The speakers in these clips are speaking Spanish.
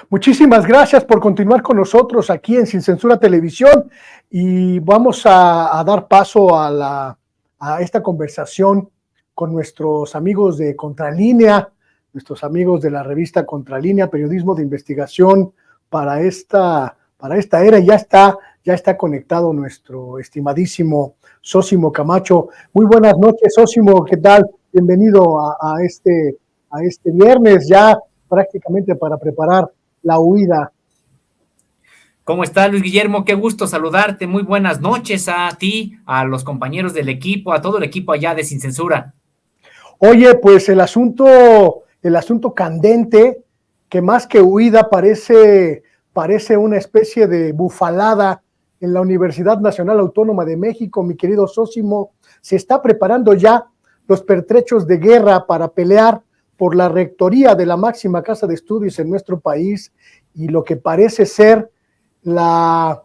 Muchísimas gracias por continuar con nosotros aquí en Sin Censura Televisión y vamos a dar paso a esta conversación con nuestros amigos de Contralínea, nuestros amigos de la revista Contralínea, periodismo de investigación para esta era. Ya está conectado nuestro estimadísimo Sósimo Camacho. Muy buenas noches, Sósimo, ¿qué tal? Bienvenido a este viernes, ya prácticamente para preparar la huida. ¿Cómo estás, Luis Guillermo? Qué gusto saludarte. Muy buenas noches a ti, a los compañeros del equipo, a todo el equipo allá de Sin Censura. Oye, pues el asunto candente, que más que huida parece una especie de bufalada en la Universidad Nacional Autónoma de México, mi querido Sósimo. Se está preparando ya los pertrechos de guerra para pelear por la rectoría de la máxima casa de estudios en nuestro país, y lo que parece ser la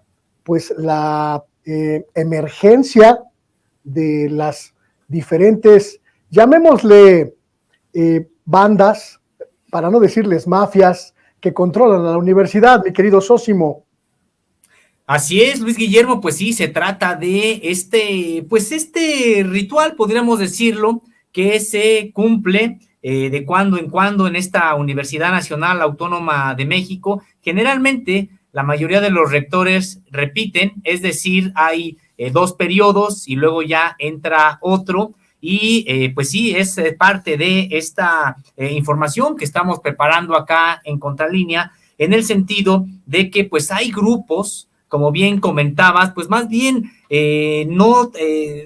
emergencia de las diferentes, llamémosle bandas, para no decirles mafias, que controlan a la universidad, mi querido Sósimo. Así es, Luis Guillermo, pues sí, se trata de este ritual, podríamos decirlo, que se cumple de cuando en cuando en esta Universidad Nacional Autónoma de México. Generalmente, la mayoría de los rectores repiten, es decir, hay 2 periodos y luego ya entra otro. Y pues sí, es parte de esta información que estamos preparando acá en Contralínea, en el sentido de que pues hay grupos, como bien comentabas, pues más bien no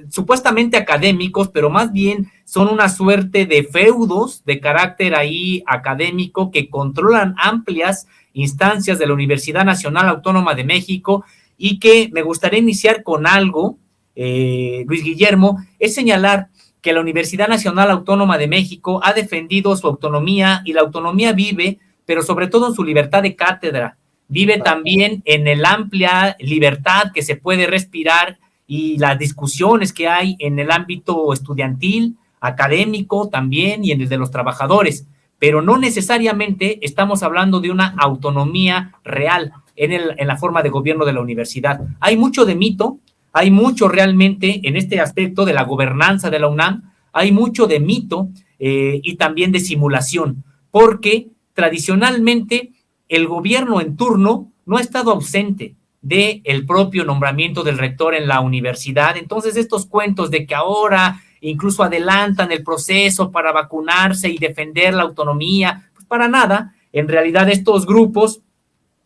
supuestamente académicos, pero más bien son una suerte de feudos de carácter ahí académico que controlan amplias instancias de la Universidad Nacional Autónoma de México, y que me gustaría iniciar con algo, Luis Guillermo, es señalar que la Universidad Nacional Autónoma de México ha defendido su autonomía, y la autonomía vive, pero sobre todo en su libertad de cátedra. Vive también en la amplia libertad que se puede respirar y las discusiones que hay en el ámbito estudiantil, académico también, y en el de los trabajadores. Pero no necesariamente estamos hablando de una autonomía real en la forma de gobierno de la universidad. Hay mucho de mito, hay mucho realmente en este aspecto de la gobernanza de la UNAM, hay mucho de mito y también de simulación, porque tradicionalmente el gobierno en turno no ha estado ausente del propio nombramiento del rector en la universidad. Entonces, estos cuentos de que ahora incluso adelantan el proceso para vacunarse y defender la autonomía, pues para nada. En realidad, estos grupos,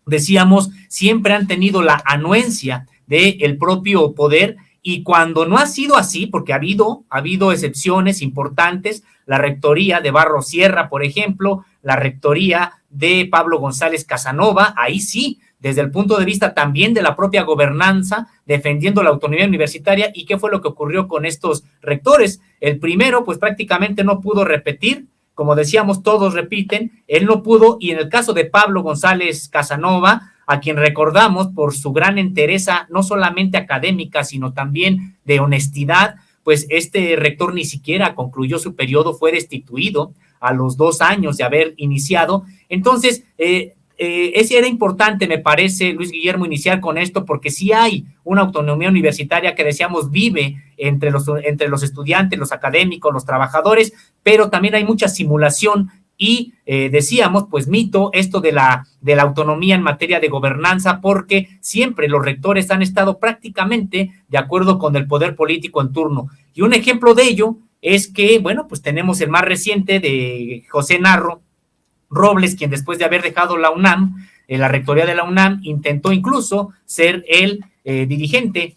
decíamos, siempre han tenido la anuencia del propio poder, y cuando no ha sido así, porque ha habido excepciones importantes, la rectoría de Barros Sierra, por ejemplo, la rectoría de Pablo González Casanova, ahí sí, desde el punto de vista también de la propia gobernanza, defendiendo la autonomía universitaria. ¿Y qué fue lo que ocurrió con estos rectores? El primero, pues prácticamente no pudo repetir, como decíamos, todos repiten, él no pudo, y en el caso de Pablo González Casanova, a quien recordamos por su gran entereza, no solamente académica, sino también de honestidad, pues este rector ni siquiera concluyó su periodo, fue destituido a los 2 años de haber iniciado. Entonces, era importante, me parece, Luis Guillermo, iniciar con esto, porque sí hay una autonomía universitaria que decíamos vive entre los estudiantes, los académicos, los trabajadores, pero también hay mucha simulación y decíamos, pues mito, esto de la autonomía en materia de gobernanza, porque siempre los rectores han estado prácticamente de acuerdo con el poder político en turno. Y un ejemplo de ello es que, bueno, pues tenemos el más reciente de José Narro Robles, quien después de haber dejado la UNAM, la rectoría de la UNAM, intentó incluso ser el dirigente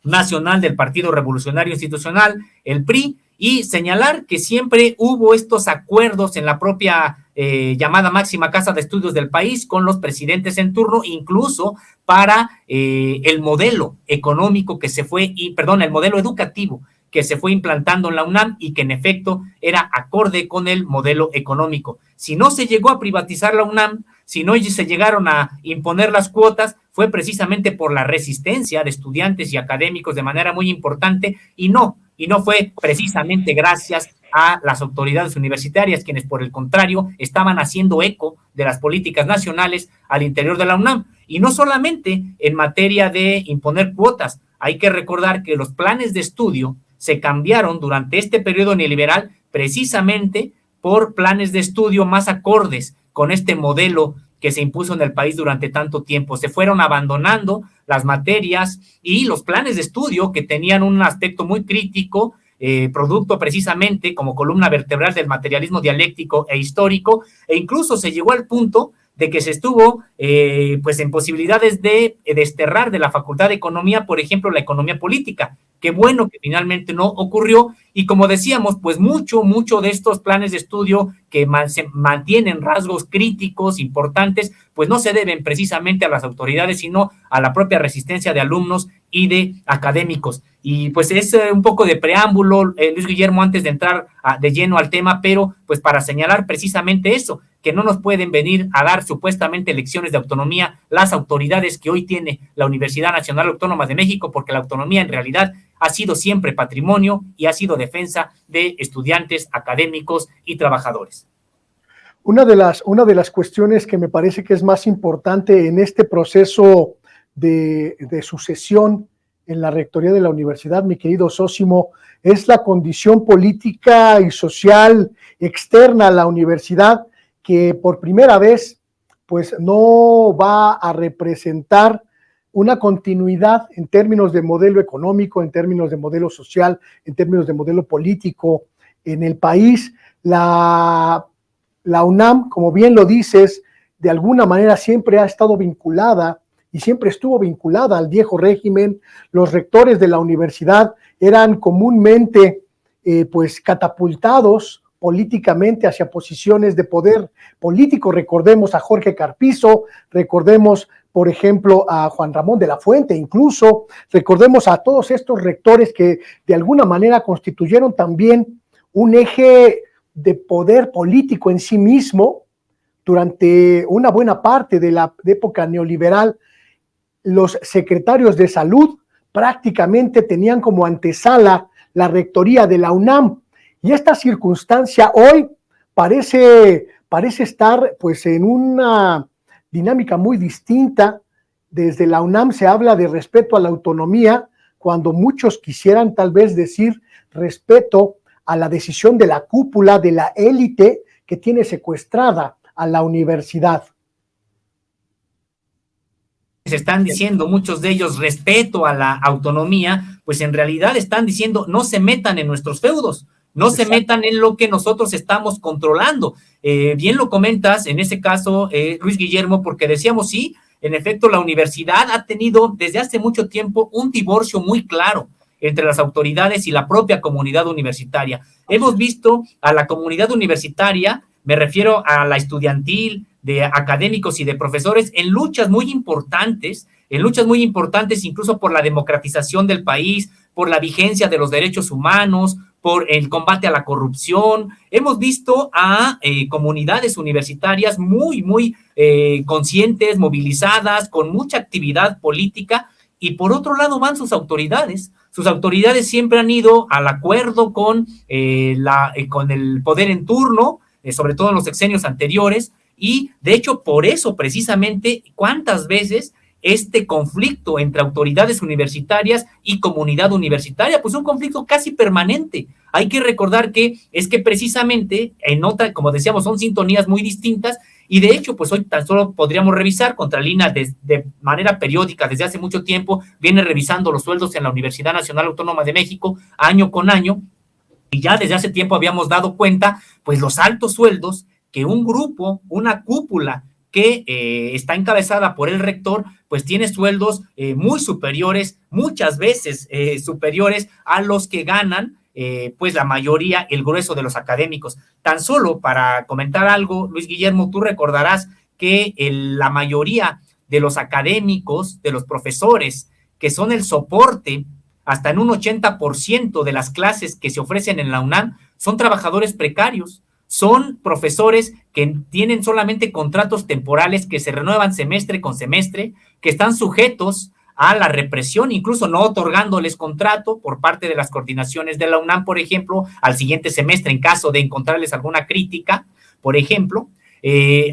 nacional del Partido Revolucionario Institucional, el PRI, y señalar que siempre hubo estos acuerdos en la propia llamada máxima casa de estudios del país con los presidentes en turno, incluso para el modelo económico que se fue, el modelo educativo que se fue implantando en la UNAM, y que en efecto era acorde con el modelo económico. Si no se llegó a privatizar la UNAM, si no se llegaron a imponer las cuotas, fue precisamente por la resistencia de estudiantes y académicos de manera muy importante, y no fue precisamente gracias a las autoridades universitarias, quienes por el contrario estaban haciendo eco de las políticas nacionales al interior de la UNAM. Y no solamente en materia de imponer cuotas, hay que recordar que los planes de estudio se cambiaron durante este periodo neoliberal precisamente por planes de estudio más acordes con este modelo que se impuso en el país durante tanto tiempo. Se fueron abandonando las materias y los planes de estudio que tenían un aspecto muy crítico, producto precisamente como columna vertebral del materialismo dialéctico e histórico, e incluso se llegó al punto de que se estuvo pues en posibilidades de desterrar de la Facultad de Economía, por ejemplo, la economía política. Qué bueno que finalmente no ocurrió, y como decíamos, pues mucho de estos planes de estudio que se mantienen rasgos críticos importantes, pues no se deben precisamente a las autoridades, sino a la propia resistencia de alumnos y de académicos. Y pues es un poco de preámbulo, Luis Guillermo, antes de entrar de lleno al tema, pero pues para señalar precisamente eso, que no nos pueden venir a dar supuestamente lecciones de autonomía las autoridades que hoy tiene la Universidad Nacional Autónoma de México, porque la autonomía en realidad ha sido siempre patrimonio y ha sido defensa de estudiantes, académicos y trabajadores. Una de las cuestiones que me parece que es más importante en este proceso de sucesión en la rectoría de la universidad, mi querido Zósimo, es la condición política y social externa a la universidad, que por primera vez pues no va a representar una continuidad en términos de modelo económico, en términos de modelo social, en términos de modelo político en el país. La UNAM, como bien lo dices, de alguna manera siempre ha estado vinculada y siempre estuvo vinculada al viejo régimen. Los rectores de la universidad eran comúnmente pues catapultados políticamente hacia posiciones de poder político. Recordemos a Jorge Carpizo, recordemos, por ejemplo, a Juan Ramón de la Fuente, incluso recordemos a todos estos rectores que de alguna manera constituyeron también un eje de poder político en sí mismo durante una buena parte de la época neoliberal. Los secretarios de salud prácticamente tenían como antesala la rectoría de la UNAM, y esta circunstancia hoy parece estar pues en una dinámica muy distinta. Desde la UNAM se habla de respeto a la autonomía, cuando muchos quisieran tal vez decir respeto a la decisión de la cúpula, de la élite que tiene secuestrada a la universidad. Se están diciendo muchos de ellos respeto a la autonomía, pues en realidad están diciendo no se metan en nuestros feudos, no se metan en lo que nosotros estamos controlando. Bien lo comentas en ese caso, Luis Guillermo, porque decíamos sí, en efecto la universidad ha tenido desde hace mucho tiempo un divorcio muy claro entre las autoridades y la propia comunidad universitaria. Hemos visto a la comunidad universitaria, me refiero a la estudiantil, de académicos y de profesores, en luchas muy importantes incluso por la democratización del país, por la vigencia de los derechos humanos, por el combate a la corrupción. Hemos visto a comunidades universitarias muy conscientes, movilizadas, con mucha actividad política, y por otro lado van sus autoridades. Sus autoridades siempre han ido al acuerdo con el poder en turno, sobre todo en los sexenios anteriores, y de hecho por eso precisamente cuántas veces este conflicto entre autoridades universitarias y comunidad universitaria, pues un conflicto casi permanente. Hay que recordar que es que precisamente en otra, como decíamos, son sintonías muy distintas, y de hecho pues hoy tan solo podríamos revisar. Contralina de manera periódica desde hace mucho tiempo viene revisando los sueldos en la Universidad Nacional Autónoma de México año con año, y ya desde hace tiempo habíamos dado cuenta pues los altos sueldos que un grupo, una cúpula que está encabezada por el rector, pues tiene sueldos muy superiores, muchas veces superiores a los que ganan pues la mayoría, el grueso de los académicos. Tan solo para comentar algo, Luis Guillermo, tú recordarás que la mayoría de los académicos, de los profesores, que son el soporte hasta en un 80% de las clases que se ofrecen en la UNAM, son trabajadores precarios. Son profesores que tienen solamente contratos temporales que se renuevan semestre con semestre, que están sujetos a la represión, incluso no otorgándoles contrato por parte de las coordinaciones de la UNAM, por ejemplo, al siguiente semestre en caso de encontrarles alguna crítica, por ejemplo.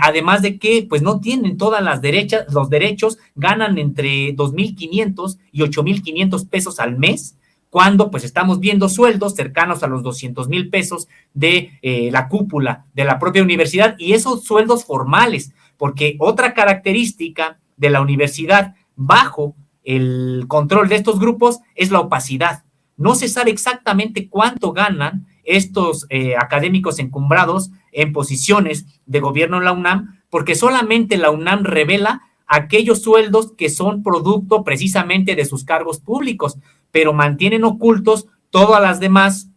Además de que pues no tienen todas los derechos, ganan entre 2,500 y 8,500 pesos al mes, cuando pues estamos viendo sueldos cercanos a los 200,000 pesos de la cúpula de la propia universidad, y esos sueldos formales, porque otra característica de la universidad bajo el control de estos grupos es la opacidad. No se sabe exactamente cuánto ganan estos académicos encumbrados en posiciones de gobierno en la UNAM, porque solamente la UNAM revela aquellos sueldos que son producto precisamente de sus cargos públicos, pero mantienen ocultos todas las demás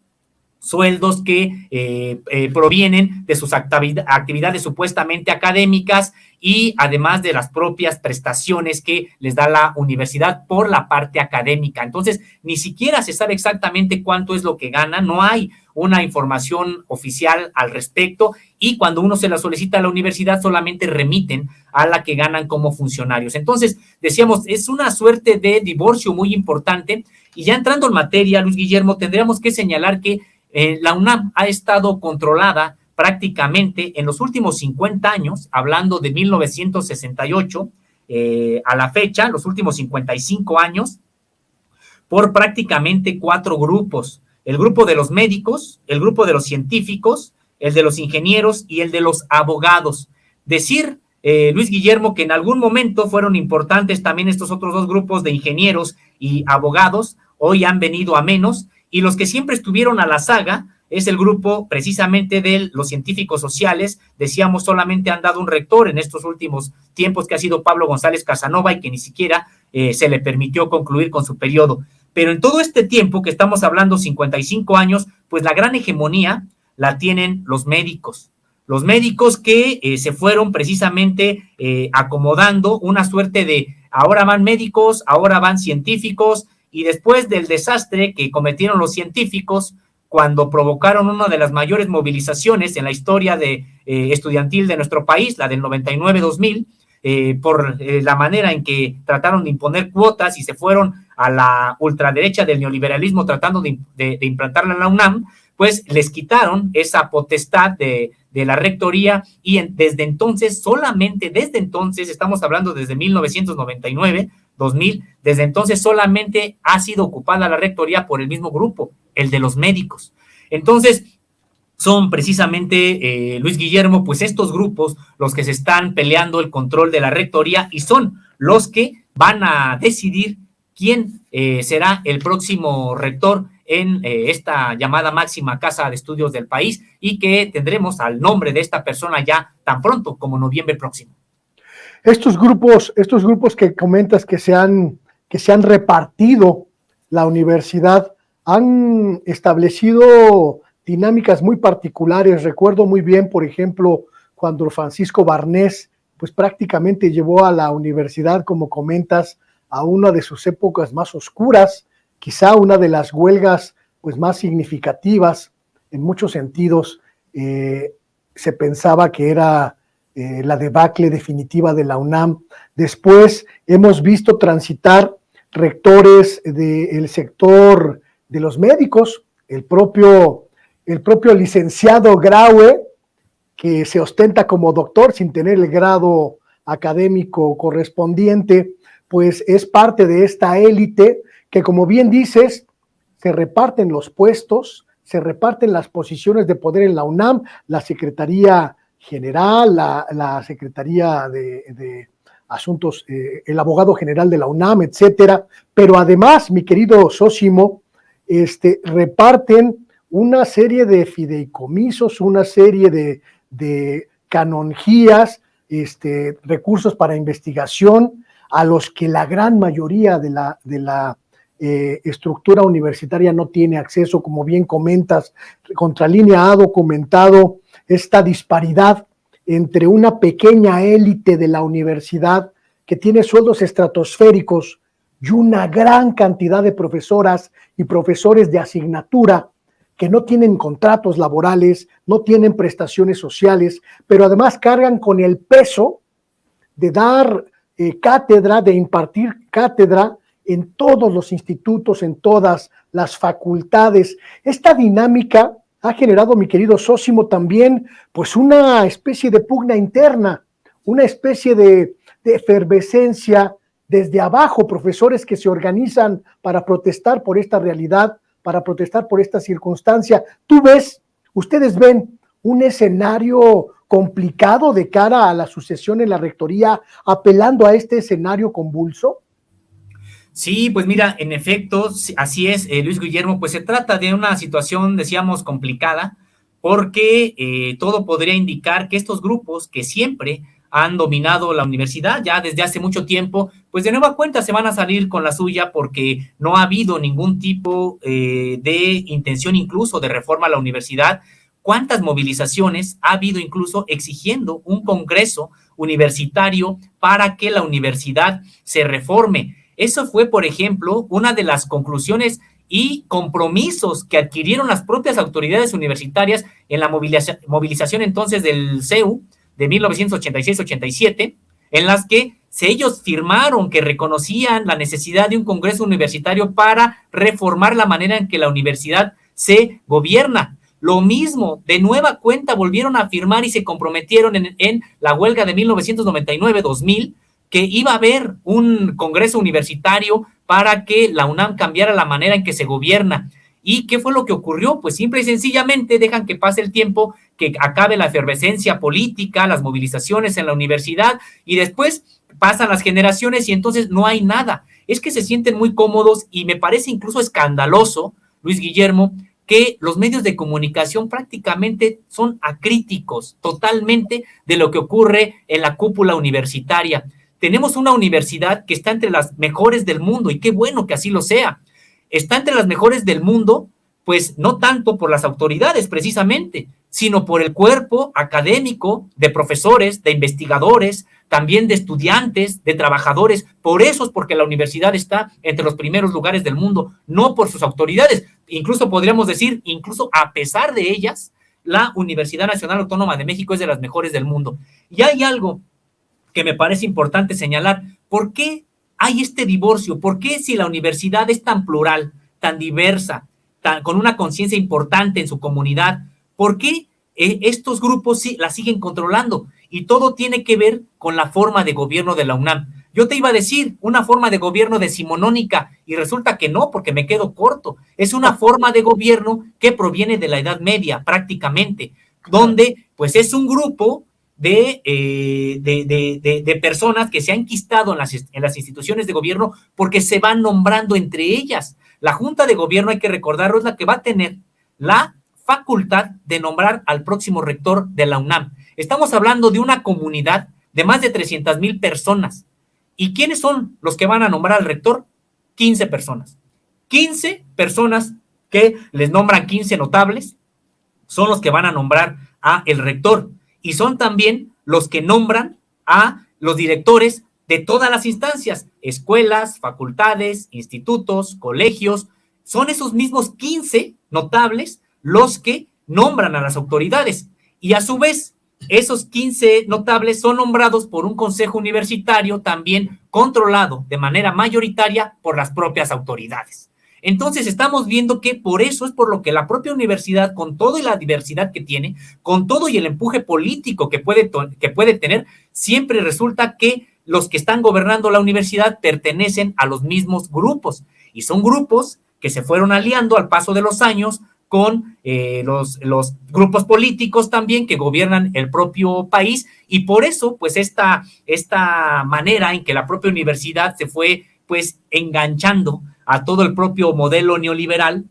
sueldos que provienen de sus actividades supuestamente académicas, y además de las propias prestaciones que les da la universidad por la parte académica. Entonces, ni siquiera se sabe exactamente cuánto es lo que ganan, no hay una información oficial al respecto, y cuando uno se la solicita a la universidad solamente remiten a la que ganan como funcionarios. Entonces, decíamos, es una suerte de divorcio muy importante, y ya entrando en materia, Luis Guillermo, tendríamos que señalar que la UNAM ha estado controlada prácticamente en los últimos 50 años, hablando de 1968 a la fecha, los últimos 55 años, por prácticamente 4 grupos: el grupo de los médicos, el grupo de los científicos, el de los ingenieros y el de los abogados. Decir, Luis Guillermo, que en algún momento fueron importantes también estos otros 2 grupos de ingenieros y abogados, hoy han venido a menos, y los que siempre estuvieron a la saga es el grupo precisamente de los científicos sociales. Decíamos, solamente han dado un rector en estos últimos tiempos, que ha sido Pablo González Casanova, y que ni siquiera se le permitió concluir con su periodo. Pero en todo este tiempo que estamos hablando, 55 años, pues la gran hegemonía la tienen los médicos. Los médicos que se fueron precisamente acomodando una suerte de ahora van médicos, ahora van científicos, y después del desastre que cometieron los científicos cuando provocaron una de las mayores movilizaciones en la historia estudiantil de nuestro país, la del 99-2000, por la manera en que trataron de imponer cuotas y se fueron a la ultraderecha del neoliberalismo tratando de implantarla en la UNAM, pues les quitaron esa potestad de la rectoría, y desde entonces, solamente desde entonces, estamos hablando desde 1999, 2000, desde entonces solamente ha sido ocupada la rectoría por el mismo grupo, el de los médicos. Entonces, son precisamente, Luis Guillermo, pues estos grupos los que se están peleando el control de la rectoría, y son los que van a decidir quién será el próximo rector en esta llamada máxima casa de estudios del país, y que tendremos al nombre de esta persona ya tan pronto como noviembre próximo. Estos grupos que comentas que se han repartido la universidad han establecido dinámicas muy particulares. Recuerdo muy bien, por ejemplo, cuando Francisco Barnés pues prácticamente llevó a la universidad, como comentas, a una de sus épocas más oscuras, quizá una de las huelgas pues más significativas en muchos sentidos. Se pensaba que era la debacle definitiva de la UNAM. Después hemos visto transitar rectores del sector de los médicos, el propio licenciado Graue, que se ostenta como doctor sin tener el grado académico correspondiente, pues es parte de esta élite que, como bien dices, se reparten los puestos, se reparten las posiciones de poder en la UNAM, la Secretaría General, la Secretaría de Asuntos, el abogado general de la UNAM, etcétera. Pero además, mi querido Sósimo, reparten una serie de fideicomisos, una serie de canonjías, recursos para investigación, a los que la gran mayoría de la estructura universitaria no tiene acceso. Como bien comentas, Contralínea ha documentado esta disparidad entre una pequeña élite de la universidad que tiene sueldos estratosféricos y una gran cantidad de profesoras y profesores de asignatura que no tienen contratos laborales, no tienen prestaciones sociales, pero además cargan con el peso de dar cátedra, de impartir cátedra en todos los institutos, en todas las facultades. Esta dinámica ha generado, mi querido Zósimo, también pues una especie de pugna interna, una especie de efervescencia desde abajo, profesores que se organizan para protestar por esta realidad, para protestar por esta circunstancia. Ustedes ven un escenario complicado de cara a la sucesión en la rectoría, apelando a este escenario convulso. Sí, pues mira, en efecto, así es, Luis Guillermo, pues se trata de una situación, decíamos, complicada, porque todo podría indicar que estos grupos que siempre han dominado la universidad ya desde hace mucho tiempo, pues de nueva cuenta se van a salir con la suya porque no ha habido ningún tipo de intención incluso de reforma a la universidad. ¿Cuántas movilizaciones ha habido incluso exigiendo un congreso universitario para que la universidad se reforme? Eso fue, por ejemplo, una de las conclusiones y compromisos que adquirieron las propias autoridades universitarias en la movilización entonces del CEU de 1986-87, en las que ellos firmaron que reconocían la necesidad de un congreso universitario para reformar la manera en que la universidad se gobierna. Lo mismo, de nueva cuenta, volvieron a firmar y se comprometieron en la huelga de 1999-2000, que iba a haber un congreso universitario para que la UNAM cambiara la manera en que se gobierna. ¿Y qué fue lo que ocurrió? Pues simple y sencillamente dejan que pase el tiempo, que acabe la efervescencia política, las movilizaciones en la universidad, y después pasan las generaciones y entonces no hay nada. Es que se sienten muy cómodos y me parece incluso escandaloso, Luis Guillermo, que los medios de comunicación prácticamente son acríticos totalmente de lo que ocurre en la cúpula universitaria. Tenemos una universidad que está entre las mejores del mundo, y qué bueno que así lo sea. Está entre las mejores del mundo, pues no tanto por las autoridades precisamente, sino por el cuerpo académico de profesores, de investigadores, también de estudiantes, de trabajadores. Por eso es porque la universidad está entre los primeros lugares del mundo, no por sus autoridades. Incluso podríamos decir, incluso a pesar de ellas, la Universidad Nacional Autónoma de México es de las mejores del mundo. Y hay algo que me parece importante señalar. ¿Por qué hay este divorcio? ¿Por qué, si la universidad es tan plural, tan diversa, con una conciencia importante en su comunidad, por qué estos grupos la siguen controlando? Y todo tiene que ver con la forma de gobierno de la UNAM. Yo te iba a decir una forma de gobierno decimonónica y resulta que no, porque me quedo corto. Es una forma de gobierno que proviene de la Edad Media prácticamente, donde pues es un grupo de personas que se han enquistado en las instituciones de gobierno porque se van nombrando entre ellas. La Junta de Gobierno, hay que recordarlo, es la que va a tener la facultad de nombrar al próximo rector de la UNAM. Estamos hablando de una comunidad de más de 300,000 personas. ¿Y quiénes son los que van a nombrar al rector? 15 personas. 15 personas que les nombran 15 notables son los que van a nombrar a el rector. Y son también los que nombran a los directores de todas las instancias, escuelas, facultades, institutos, colegios. Son esos mismos 15 notables los que nombran a las autoridades. Y a su vez, esos 15 notables son nombrados por un consejo universitario también controlado de manera mayoritaria por las propias autoridades. Entonces estamos viendo que por eso es por lo que la propia universidad, con toda la diversidad que tiene, con todo y el empuje político que puede tener, siempre resulta que los que están gobernando la universidad pertenecen a los mismos grupos, y son grupos que se fueron aliando al paso de los años con los grupos políticos también que gobiernan el propio país, y por eso pues esta manera en que la propia universidad se fue pues enganchando a todo el propio modelo neoliberal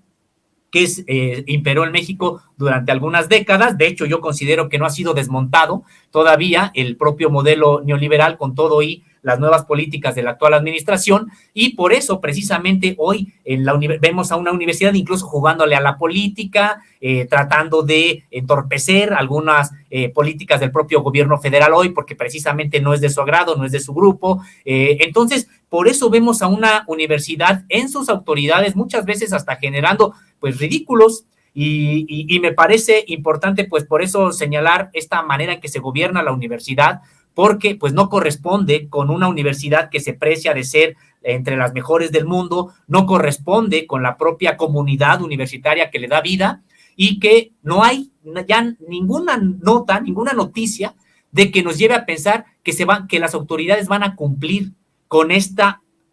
que imperó en México durante algunas décadas. De hecho, yo considero que no ha sido desmontado todavía el propio modelo neoliberal con todo y las nuevas políticas de la actual administración, y por eso precisamente hoy vemos a una universidad incluso jugándole a la política, tratando de entorpecer algunas políticas del propio gobierno federal hoy, porque precisamente no es de su agrado, no es de su grupo. Entonces, por eso vemos a una universidad en sus autoridades muchas veces hasta generando pues ridículos, y me parece importante pues por eso señalar esta manera en que se gobierna la universidad, porque pues no corresponde con una universidad que se precia de ser entre las mejores del mundo, no corresponde con la propia comunidad universitaria que le da vida, y que no hay ya ninguna nota, ninguna noticia de que nos lleve a pensar que las autoridades van a cumplir con este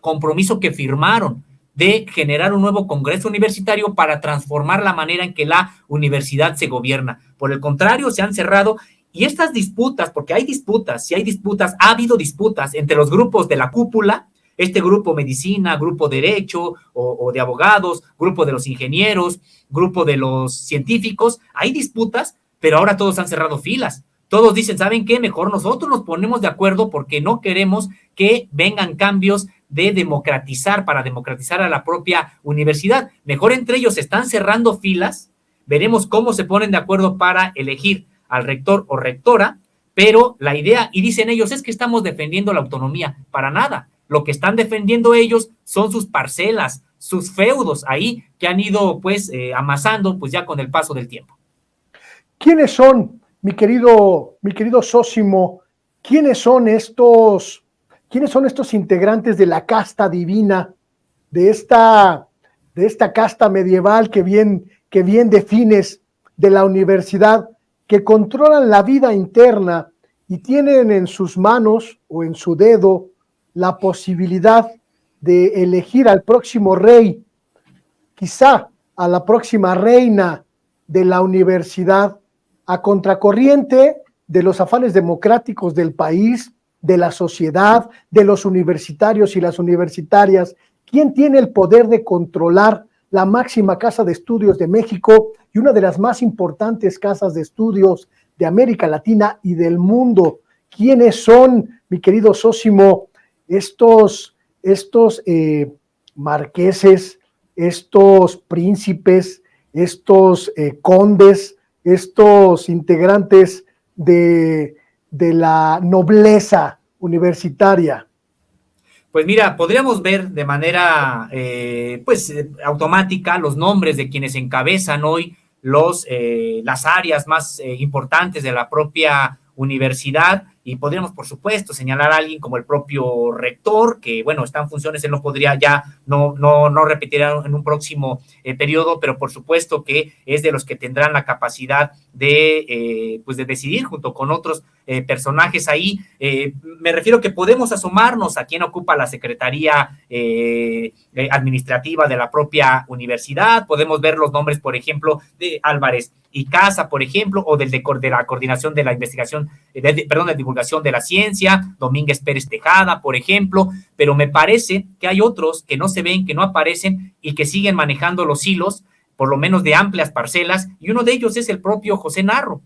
compromiso que firmaron de generar un nuevo Congreso Universitario para transformar la manera en que la universidad se gobierna. Por el contrario, se han cerrado, y estas disputas, porque hay disputas, si hay disputas, ha habido disputas entre los grupos de la cúpula, este grupo medicina, grupo derecho o de abogados, grupo de los ingenieros, grupo de los científicos, hay disputas, pero ahora todos han cerrado filas. Todos dicen, ¿saben qué? Mejor nosotros nos ponemos de acuerdo porque no queremos que vengan cambios para democratizar a la propia universidad. Mejor entre ellos están cerrando filas, veremos cómo se ponen de acuerdo para elegir al rector o rectora, pero la idea, y dicen ellos, es que estamos defendiendo la autonomía. Para nada. Lo que están defendiendo ellos son sus parcelas, sus feudos ahí que han ido pues amasando pues ya con el paso del tiempo. ¿Quiénes son, mi querido Sósimo, quiénes son estos integrantes de la casta divina, de esta casta medieval que bien defines de la universidad, que controlan la vida interna y tienen en sus manos o en su dedo la posibilidad de elegir al próximo rey, quizá a la próxima reina de la universidad, a contracorriente de los afanes democráticos del país, de la sociedad, de los universitarios y las universitarias? ¿Quién tiene el poder de controlar la máxima casa de estudios de México y una de las más importantes casas de estudios de América Latina y del mundo? ¿Quiénes son, mi querido Sósimo, estos marqueses, estos príncipes, estos condes, estos integrantes de la nobleza universitaria? Pues mira, podríamos ver de manera automática los nombres de quienes encabezan hoy las áreas más importantes de la propia universidad, y podríamos, por supuesto, señalar a alguien como el propio rector, que, bueno, está en funciones, él no podría ya, no repetirá en un próximo periodo, pero por supuesto que es de los que tendrán la capacidad de decidir junto con otros personajes ahí. Me refiero que podemos asomarnos a quién ocupa la secretaría administrativa de la propia universidad, podemos ver los nombres, por ejemplo, de Álvarez y Casa, por ejemplo, o de la coordinación de la investigación, de divulgación de la ciencia, Domínguez Pérez Tejada, por ejemplo, pero me parece que hay otros que no se ven, que no aparecen y que siguen manejando los hilos, por lo menos de amplias parcelas, y uno de ellos es el propio José Narro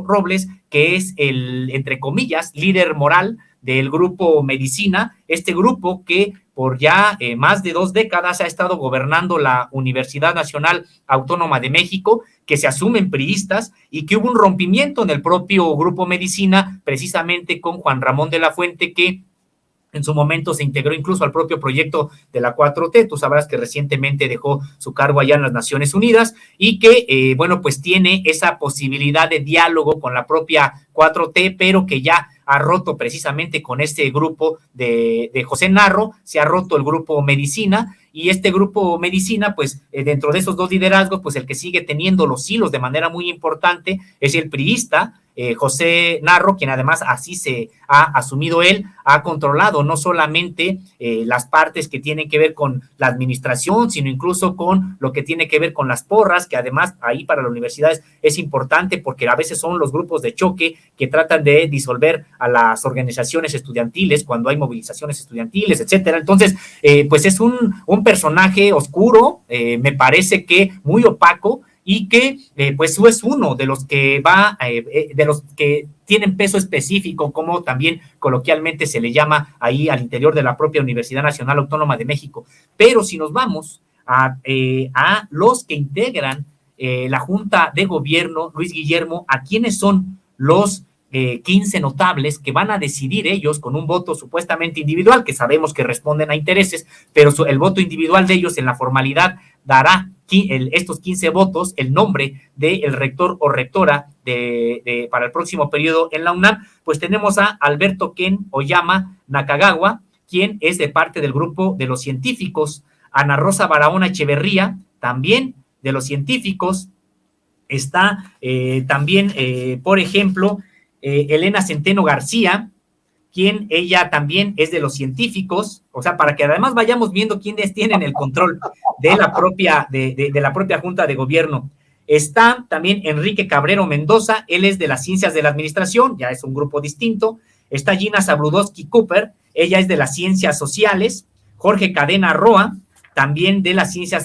Robles, que es el, entre comillas, líder moral del grupo Medicina, este grupo que por ya más de 2 décadas ha estado gobernando la Universidad Nacional Autónoma de México, que se asumen priistas, y que hubo un rompimiento en el propio grupo Medicina, precisamente con Juan Ramón de la Fuente, que en su momento se integró incluso al propio proyecto de la 4T, tú sabrás que recientemente dejó su cargo allá en las Naciones Unidas, y que, pues tiene esa posibilidad de diálogo con la propia 4T, pero que ya ha roto precisamente con este grupo de José Narro, se ha roto el grupo Medicina, y este grupo Medicina, pues dentro de esos 2 liderazgos, pues el que sigue teniendo los hilos de manera muy importante es el priista José Narro, quien además así se ha asumido él, ha controlado no solamente las partes que tienen que ver con la administración, sino incluso con lo que tiene que ver con las porras, que además ahí para las universidades es importante porque a veces son los grupos de choque que tratan de disolver a las organizaciones estudiantiles cuando hay movilizaciones estudiantiles, etcétera. Entonces, pues es un personaje oscuro, me parece que muy opaco, y que pues es uno de los que de los que tienen peso específico, como también coloquialmente se le llama ahí al interior de la propia Universidad Nacional Autónoma de México. Pero si nos vamos a los que integran la Junta de Gobierno, Luis Guillermo, ¿a quiénes son los 15 notables que van a decidir ellos con un voto supuestamente individual, que sabemos que responden a intereses, pero el voto individual de ellos en la formalidad dará estos 15 votos, el nombre del rector o rectora para el próximo periodo en la UNAM, pues tenemos a Alberto Ken Oyama Nakagawa, quien es de parte del grupo de los científicos, Ana Rosa Barahona Echeverría, también de los científicos. Está también, por ejemplo, Elena Centeno García, quien ella también es de los científicos, o sea, para que además vayamos viendo quiénes tienen el control de la propia Junta de Gobierno. Está también Enrique Cabrero Mendoza, él es de las Ciencias de la Administración, ya es un grupo distinto. Está Gina Zabludowski Cooper, ella es de las Ciencias Sociales. Jorge Cadena Roa, también de las Ciencias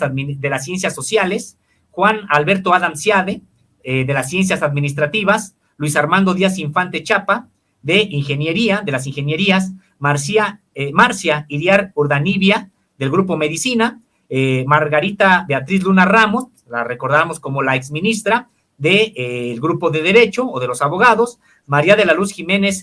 Sociales. Juan Alberto Adam Ciade, de las Ciencias Administrativas. Luis Armando Díaz Infante Chapa, de Ingeniería, de las Ingenierías. Marcia Iriar Urdanibia, del Grupo Medicina. Margarita Beatriz Luna Ramos, la recordamos como la exministra del Grupo de Derecho o de los Abogados. María de la Luz Jimena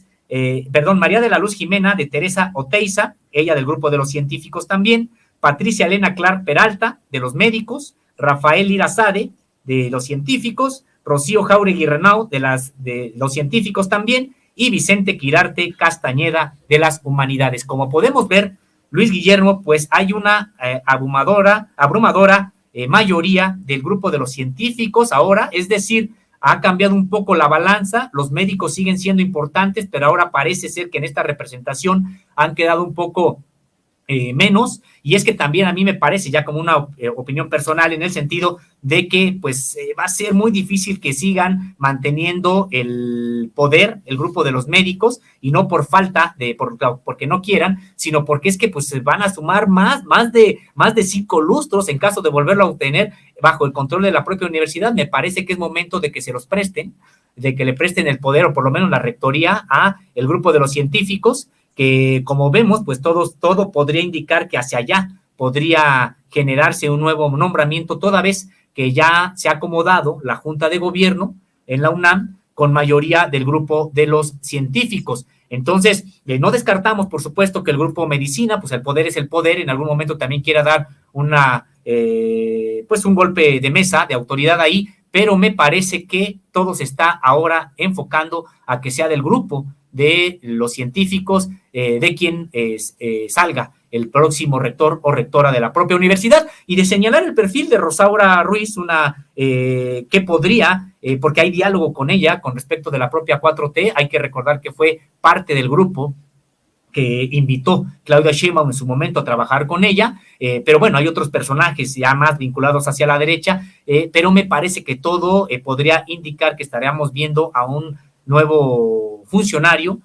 de Teresa Oteiza, ella del Grupo de los Científicos también. Patricia Elena Clark Peralta, de los Médicos. Rafael Irazade, de los Científicos. Rocío Jauregui Renaud, de los Científicos también. Y Vicente Quirarte Castañeda, de las Humanidades. Como podemos ver, Luis Guillermo, pues hay una abrumadora mayoría del Grupo de los Científicos ahora, es decir, ha cambiado un poco la balanza, los médicos siguen siendo importantes, pero ahora parece ser que en esta representación han quedado un poco menos, y es que también a mí me parece, ya como una opinión personal, en el sentido de que pues va a ser muy difícil que sigan manteniendo el poder, el grupo de los médicos, y no por falta porque no quieran, sino porque es que pues se van a sumar más de 5 lustros en caso de volverlo a obtener bajo el control de la propia universidad. Me parece que es momento de que se los presten, de que le presten el poder, o por lo menos la rectoría, a el grupo de los científicos, que como vemos, pues todo podría indicar que hacia allá podría generarse un nuevo nombramiento, toda vez que ya se ha acomodado la Junta de Gobierno en la UNAM con mayoría del grupo de los científicos. Entonces, no descartamos, por supuesto, que el grupo Medicina, pues el poder es el poder, en algún momento también quiera dar pues un golpe de mesa, de autoridad ahí, pero me parece que todo se está ahora enfocando a que sea del grupo de los científicos, de quien salga el próximo rector o rectora de la propia universidad, y de señalar el perfil de Rosaura Ruiz, que podría, porque hay diálogo con ella con respecto de la propia 4T. Hay que recordar que fue parte del grupo que invitó Claudia Sheinbaum en su momento a trabajar con ella, pero bueno, hay otros personajes ya más vinculados hacia la derecha, pero me parece que todo podría indicar que estaríamos viendo a un nuevo funcionario,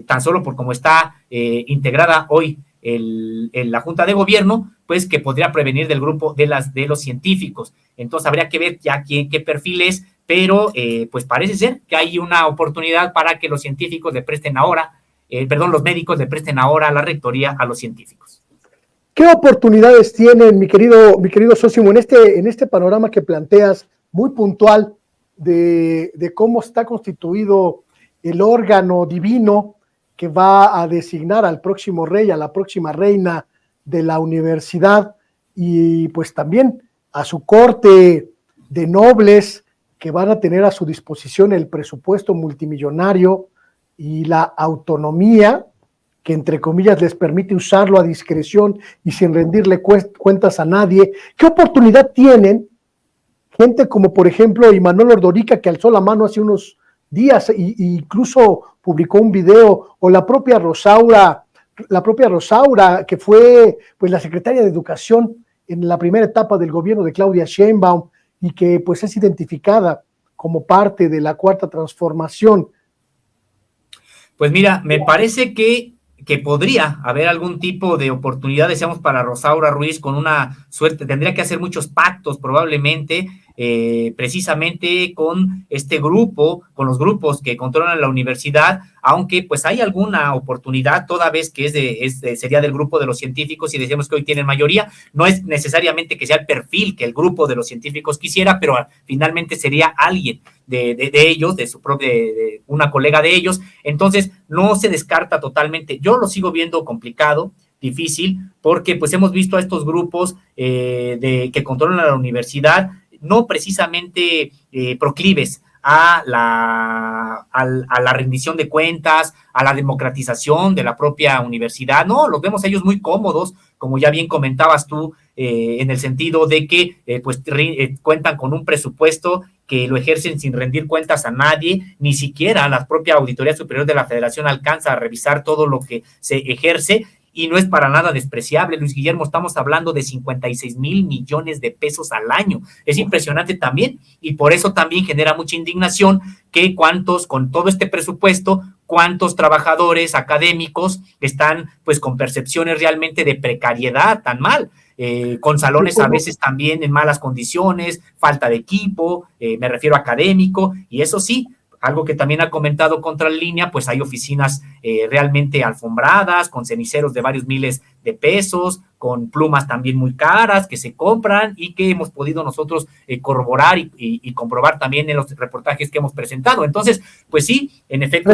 tan solo por cómo está integrada hoy la Junta de Gobierno, pues que podría prevenir del grupo de los científicos. Entonces habría que ver ya qué perfil es, pero pues parece ser que hay una oportunidad para que los científicos le presten ahora, los médicos le presten ahora la rectoría a los científicos. ¿Qué oportunidades tienen, mi querido Sósimo, en este panorama que planteas, muy puntual, de cómo está constituido el órgano divino que va a designar al próximo rey, a la próxima reina de la universidad, y pues también a su corte de nobles que van a tener a su disposición el presupuesto multimillonario y la autonomía que entre comillas les permite usarlo a discreción y sin rendirle cuentas a nadie? ¿Qué oportunidad tienen gente como por ejemplo Imanol Ordorica, que alzó la mano hace unos días e incluso publicó un video, o la propia Rosaura, que fue pues la secretaria de Educación en la primera etapa del gobierno de Claudia Sheinbaum y que pues es identificada como parte de la Cuarta Transformación? Pues mira, me parece que podría haber algún tipo de oportunidad, decíamos, para Rosaura Ruiz, con una suerte, tendría que hacer muchos pactos probablemente, precisamente con este grupo, con los grupos que controlan la universidad, aunque pues hay alguna oportunidad, toda vez que sería del grupo de los científicos, y decíamos que hoy tienen mayoría. No es necesariamente que sea el perfil que el grupo de los científicos quisiera, pero finalmente sería alguien de ellos, de una colega de ellos. Entonces no se descarta totalmente. Yo lo sigo viendo complicado, difícil, porque pues hemos visto a estos grupos que controlan la universidad, no precisamente proclives a la rendición de cuentas, a la democratización de la propia universidad. No, los vemos ellos muy cómodos, como ya bien comentabas tú, en el sentido de que cuentan con un presupuesto que lo ejercen sin rendir cuentas a nadie, ni siquiera la propia Auditoría Superior de la Federación alcanza a revisar todo lo que se ejerce, y no es para nada despreciable, Luis Guillermo, estamos hablando de 56,000 millones de pesos al año, es impresionante también, y por eso también genera mucha indignación que con todo este presupuesto, cuántos trabajadores académicos están pues con percepciones realmente de precariedad tan mal, con salones a veces también en malas condiciones, falta de equipo, me refiero académico, y eso sí, algo que también ha comentado Contralínea, pues hay oficinas realmente alfombradas, con ceniceros de varios miles de pesos, con plumas también muy caras que se compran y que hemos podido nosotros corroborar y comprobar también en los reportajes que hemos presentado. Entonces, pues sí, en efecto.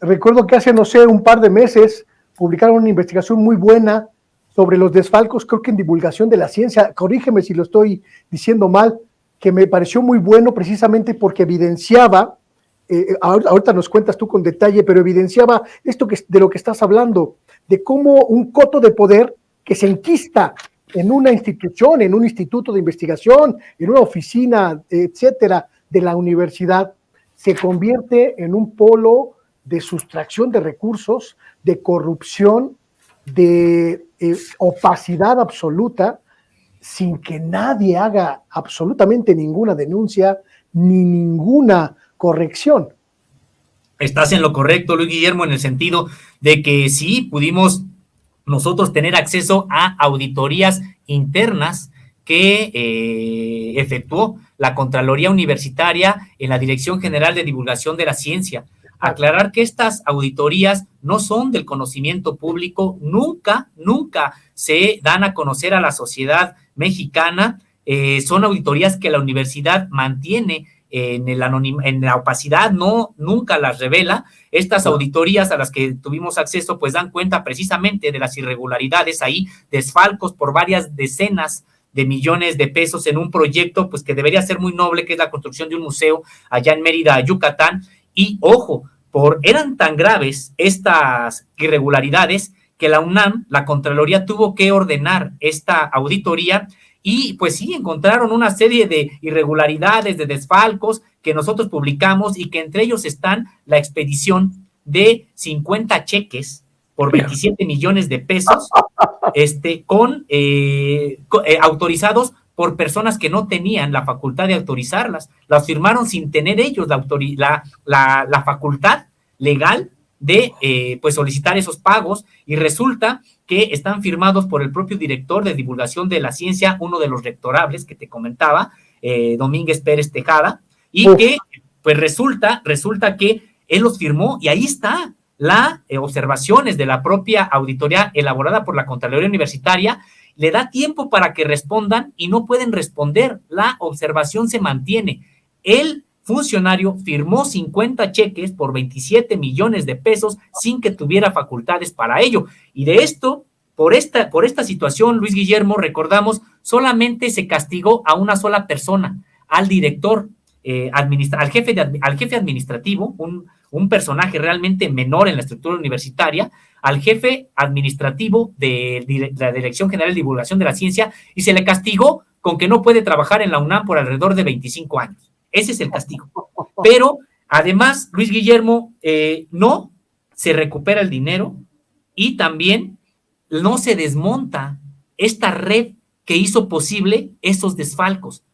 Recuerdo que hace, no sé, un par de meses publicaron una investigación muy buena sobre los desfalcos, creo que en Divulgación de la Ciencia, corrígeme si lo estoy diciendo mal, que me pareció muy bueno precisamente porque evidenciaba, ahorita nos cuentas tú con detalle, pero evidenciaba esto de lo que estás hablando, de cómo un coto de poder que se enquista en una institución, en un instituto de investigación, en una oficina, etcétera, de la universidad, se convierte en un polo de sustracción de recursos, de corrupción, de opacidad absoluta, sin que nadie haga absolutamente ninguna denuncia ni ninguna corrección. Estás en lo correcto, Luis Guillermo, en el sentido de que sí pudimos nosotros tener acceso a auditorías internas que efectuó la Contraloría Universitaria en la Dirección General de Divulgación de la Ciencia. Aclarar que estas auditorías no son del conocimiento público, nunca se dan a conocer a la sociedad mexicana, son auditorías que la universidad mantiene en la opacidad, nunca las revela. Estas auditorías a las que tuvimos acceso pues dan cuenta precisamente de las irregularidades ahí, desfalcos por varias decenas de millones de pesos en un proyecto pues que debería ser muy noble, que es la construcción de un museo allá en Mérida, Yucatán. Y ojo, eran tan graves estas irregularidades que la UNAM, la Contraloría, tuvo que ordenar esta auditoría y pues sí, encontraron una serie de irregularidades, de desfalcos que nosotros publicamos y que entre ellos están la expedición de 50 cheques por 27 millones de pesos, autorizados por personas que no tenían la facultad de autorizarlas, las firmaron sin tener ellos la facultad legal de pues solicitar esos pagos, y resulta que están firmados por el propio director de Divulgación de la Ciencia, uno de los rectorables que te comentaba, Domínguez Pérez Tejada, y que pues resulta que él los firmó, y ahí está las observaciones de la propia auditoría elaborada por la Contraloría Universitaria. Le da tiempo para que respondan y no pueden responder, la observación se mantiene. El funcionario firmó 50 cheques por 27 millones de pesos sin que tuviera facultades para ello. Y de esto, por esta situación, Luis Guillermo, recordamos, solamente se castigó a una sola persona, al director, al jefe administrativo, un personaje realmente menor en la estructura universitaria, al jefe administrativo de la Dirección General de Divulgación de la Ciencia, y se le castigó con que no puede trabajar en la UNAM por alrededor de 25 años. Ese es el castigo. Pero además, Luis Guillermo, no se recupera el dinero y también no se desmonta esta red que hizo posible esos desfalcos.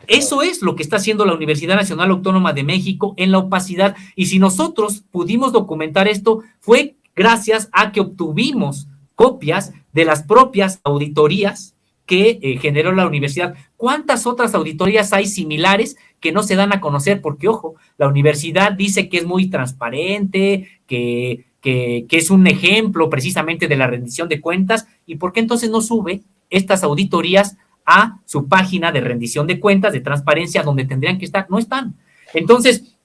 Eso es lo que está haciendo la Universidad Nacional Autónoma de México en la opacidad. Y si nosotros pudimos documentar esto, fue gracias a que obtuvimos copias de las propias auditorías que generó la universidad. ¿Cuántas otras auditorías hay similares que no se dan a conocer? Porque, ojo, la universidad dice que es muy transparente, que es un ejemplo precisamente de la rendición de cuentas. ¿Y por qué entonces no sube estas auditorías a su página de rendición de cuentas, de transparencia, donde tendrían que estar? No están. Entonces,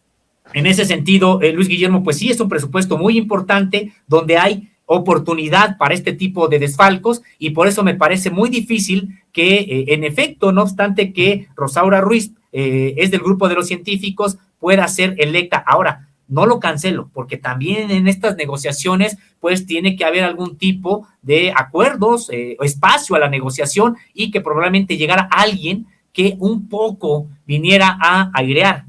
en ese sentido, Luis Guillermo, pues sí, es un presupuesto muy importante donde hay oportunidad para este tipo de desfalcos, y por eso me parece muy difícil que, en efecto, no obstante que Rosaura Ruiz es del grupo de los científicos, pueda ser electa. Ahora, no lo cancelo, porque también en estas negociaciones, pues tiene que haber algún tipo de acuerdos, espacio a la negociación, y que probablemente llegara alguien que un poco viniera a airear,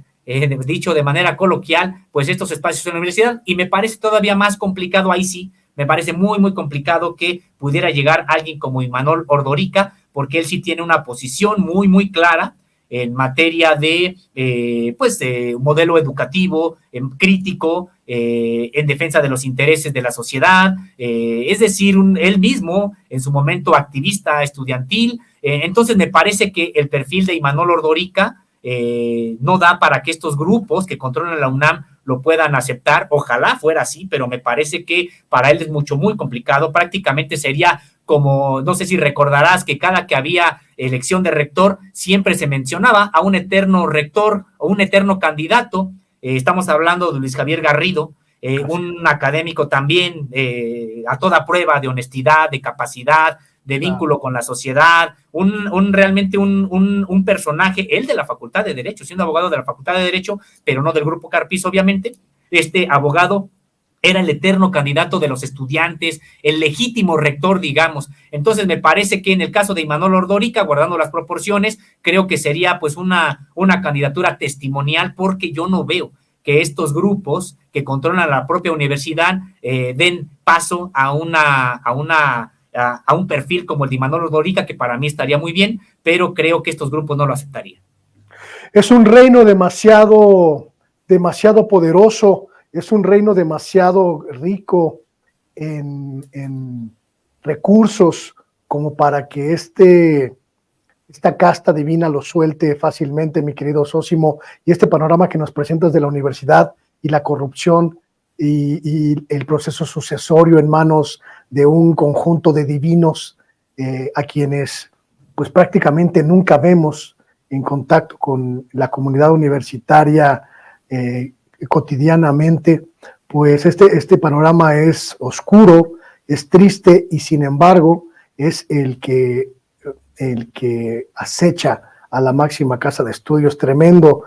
dicho de manera coloquial, pues estos espacios en la universidad, y me parece todavía más complicado, ahí sí, me parece muy, muy complicado que pudiera llegar alguien como Imanol Ordorica, porque él sí tiene una posición muy, muy clara en materia de, pues, modelo educativo, crítico, en defensa de los intereses de la sociedad, es decir, él mismo, en su momento activista estudiantil. Entonces me parece que el perfil de Imanol Ordorica no da para que estos grupos que controlan la UNAM lo puedan aceptar. Ojalá fuera así, pero me parece que para él es muy complicado. Prácticamente sería como, no sé si recordarás que cada que había elección de rector siempre se mencionaba a un eterno rector o un eterno candidato. Estamos hablando de Luis Javier Garrido, un académico también a toda prueba de honestidad, de capacidad, de vínculo con la sociedad, realmente un personaje, él de la Facultad de Derecho, siendo abogado de la Facultad de Derecho, pero no del Grupo Carpizo, obviamente. Este abogado era el eterno candidato de los estudiantes, el legítimo rector, digamos. Entonces me parece que en el caso de Imanol Ordorica, guardando las proporciones, creo que sería pues una candidatura testimonial, porque yo no veo que estos grupos que controlan la propia universidad den paso a un perfil como el de Imanol Ordorica, que para mí estaría muy bien, pero creo que estos grupos no lo aceptarían. Es un reino demasiado poderoso, es un reino demasiado rico en recursos como para que esta casta divina lo suelte fácilmente, mi querido Sósimo, y este panorama que nos presentas de la universidad y la corrupción y el proceso sucesorio en manos de un conjunto de divinos a quienes pues prácticamente nunca vemos en contacto con la comunidad universitaria cotidianamente, pues este panorama es oscuro, es triste, y sin embargo es el que acecha a la máxima casa de estudios. Tremendo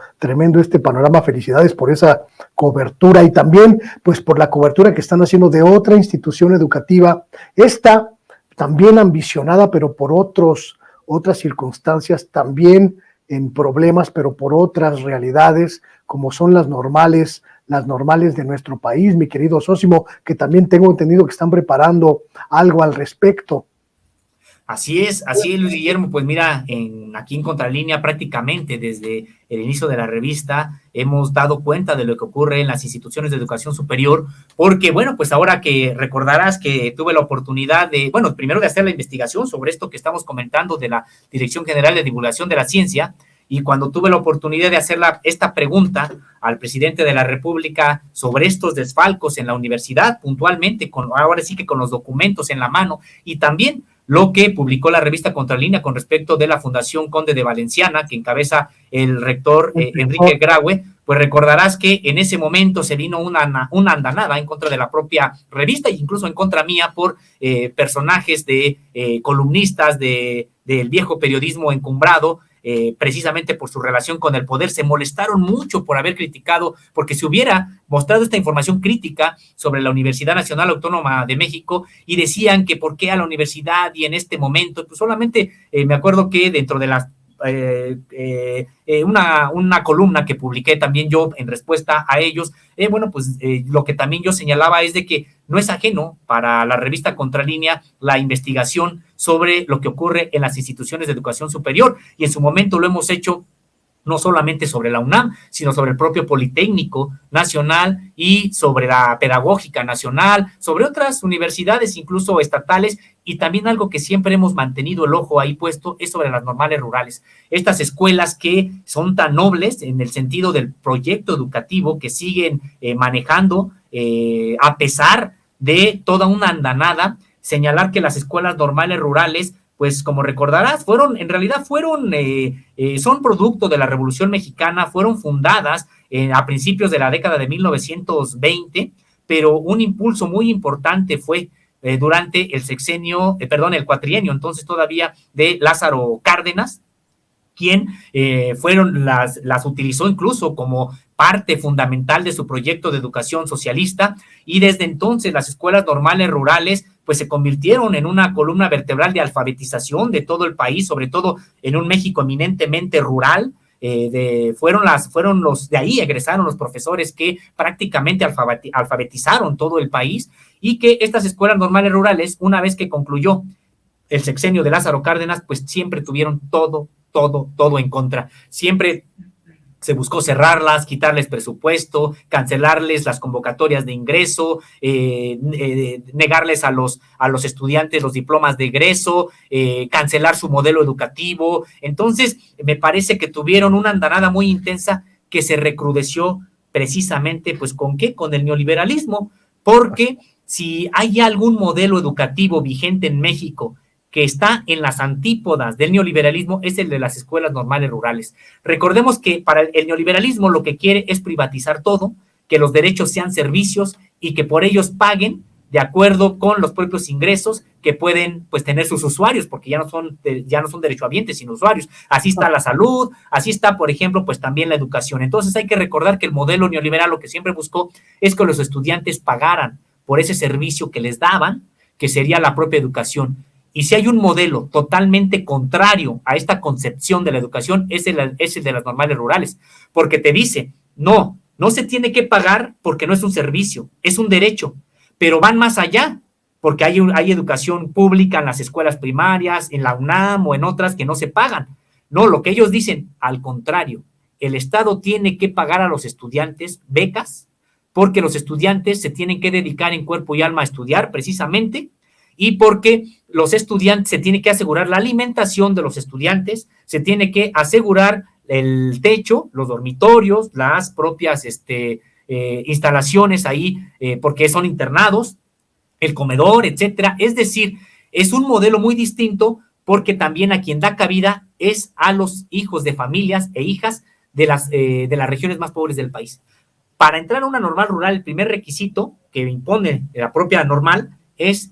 este panorama. Felicidades por esa cobertura, y también pues por la cobertura que están haciendo de otra institución educativa, esta también ambicionada, pero por otras circunstancias, también en problemas, pero por otras realidades, como son las normales de nuestro país, mi querido Sósimo, que también tengo entendido que están preparando algo al respecto. Así es, Luis Guillermo. Pues mira, aquí en Contralínea, prácticamente desde el inicio de la revista hemos dado cuenta de lo que ocurre en las instituciones de educación superior, porque bueno, pues ahora que recordarás que tuve la oportunidad de, bueno, primero de hacer la investigación sobre esto que estamos comentando de la Dirección General de Divulgación de la Ciencia, y cuando tuve la oportunidad de hacer esta pregunta al presidente de la República sobre estos desfalcos en la universidad, puntualmente, ahora sí que con los documentos en la mano, y también lo que publicó la revista Contralínea con respecto de la Fundación Conde de Valenciana, que encabeza el rector Enrique Graue, pues recordarás que en ese momento se vino una andanada en contra de la propia revista, e incluso en contra mía, por personajes columnistas del viejo periodismo encumbrado, precisamente por su relación con el poder. Se molestaron mucho por haber criticado, porque se hubiera mostrado esta información crítica sobre la Universidad Nacional Autónoma de México, y decían que por qué a la universidad y en este momento. Pues solamente me acuerdo que dentro de las una columna que publiqué también yo en respuesta a ellos, lo que también yo señalaba es de que no es ajeno para la revista Contralínea la investigación sobre lo que ocurre en las instituciones de educación superior, y en su momento lo hemos hecho no solamente sobre la UNAM, sino sobre el propio Politécnico Nacional y sobre la Pedagógica Nacional, sobre otras universidades, incluso estatales, y también algo que siempre hemos mantenido el ojo ahí puesto es sobre las normales rurales. Estas escuelas que son tan nobles en el sentido del proyecto educativo que siguen manejando a pesar de toda una andanada. Señalar que las escuelas normales rurales, pues como recordarás, son producto de la Revolución Mexicana, fueron fundadas a principios de la década de 1920 pero un impulso muy importante fue durante el sexenio, el cuatrienio, entonces todavía de Lázaro Cárdenas, quien las utilizó incluso como parte fundamental de su proyecto de educación socialista, y desde entonces las escuelas normales rurales pues se convirtieron en una columna vertebral de alfabetización de todo el país, sobre todo en un México eminentemente rural. De ahí egresaron los profesores que prácticamente alfabetizaron todo el país, y que estas escuelas normales rurales, una vez que concluyó el sexenio de Lázaro Cárdenas, pues siempre tuvieron todo en contra. Siempre se buscó cerrarlas, quitarles presupuesto, cancelarles las convocatorias de ingreso, negarles a los estudiantes los diplomas de egreso, cancelar su modelo educativo. Entonces, me parece que tuvieron una andanada muy intensa que se recrudeció precisamente, pues, ¿con qué? Con el neoliberalismo, porque si hay algún modelo educativo vigente en México que está en las antípodas del neoliberalismo, es el de las escuelas normales rurales. Recordemos que para el neoliberalismo lo que quiere es privatizar todo, que los derechos sean servicios y que por ellos paguen de acuerdo con los propios ingresos que pueden pues tener sus usuarios, porque ya no son derechohabientes, sino usuarios. Así está la salud, así está, por ejemplo, pues también la educación. Entonces hay que recordar que el modelo neoliberal lo que siempre buscó es que los estudiantes pagaran por ese servicio que les daban, que sería la propia educación. Y si hay un modelo totalmente contrario a esta concepción de la educación, es el de las normales rurales, porque te dice, no se tiene que pagar porque no es un servicio, es un derecho, pero van más allá, porque hay educación pública en las escuelas primarias, en la UNAM o en otras que no se pagan. No, lo que ellos dicen, al contrario, el Estado tiene que pagar a los estudiantes becas, porque los estudiantes se tienen que dedicar en cuerpo y alma a estudiar precisamente, y porque los estudiantes, se tiene que asegurar la alimentación de los estudiantes, se tiene que asegurar el techo, los dormitorios, las propias instalaciones ahí, porque son internados, el comedor, etcétera. Es decir, es un modelo muy distinto, porque también a quien da cabida es a los hijos de familias e hijas de las regiones más pobres del país. Para entrar a una normal rural, el primer requisito que impone la propia normal es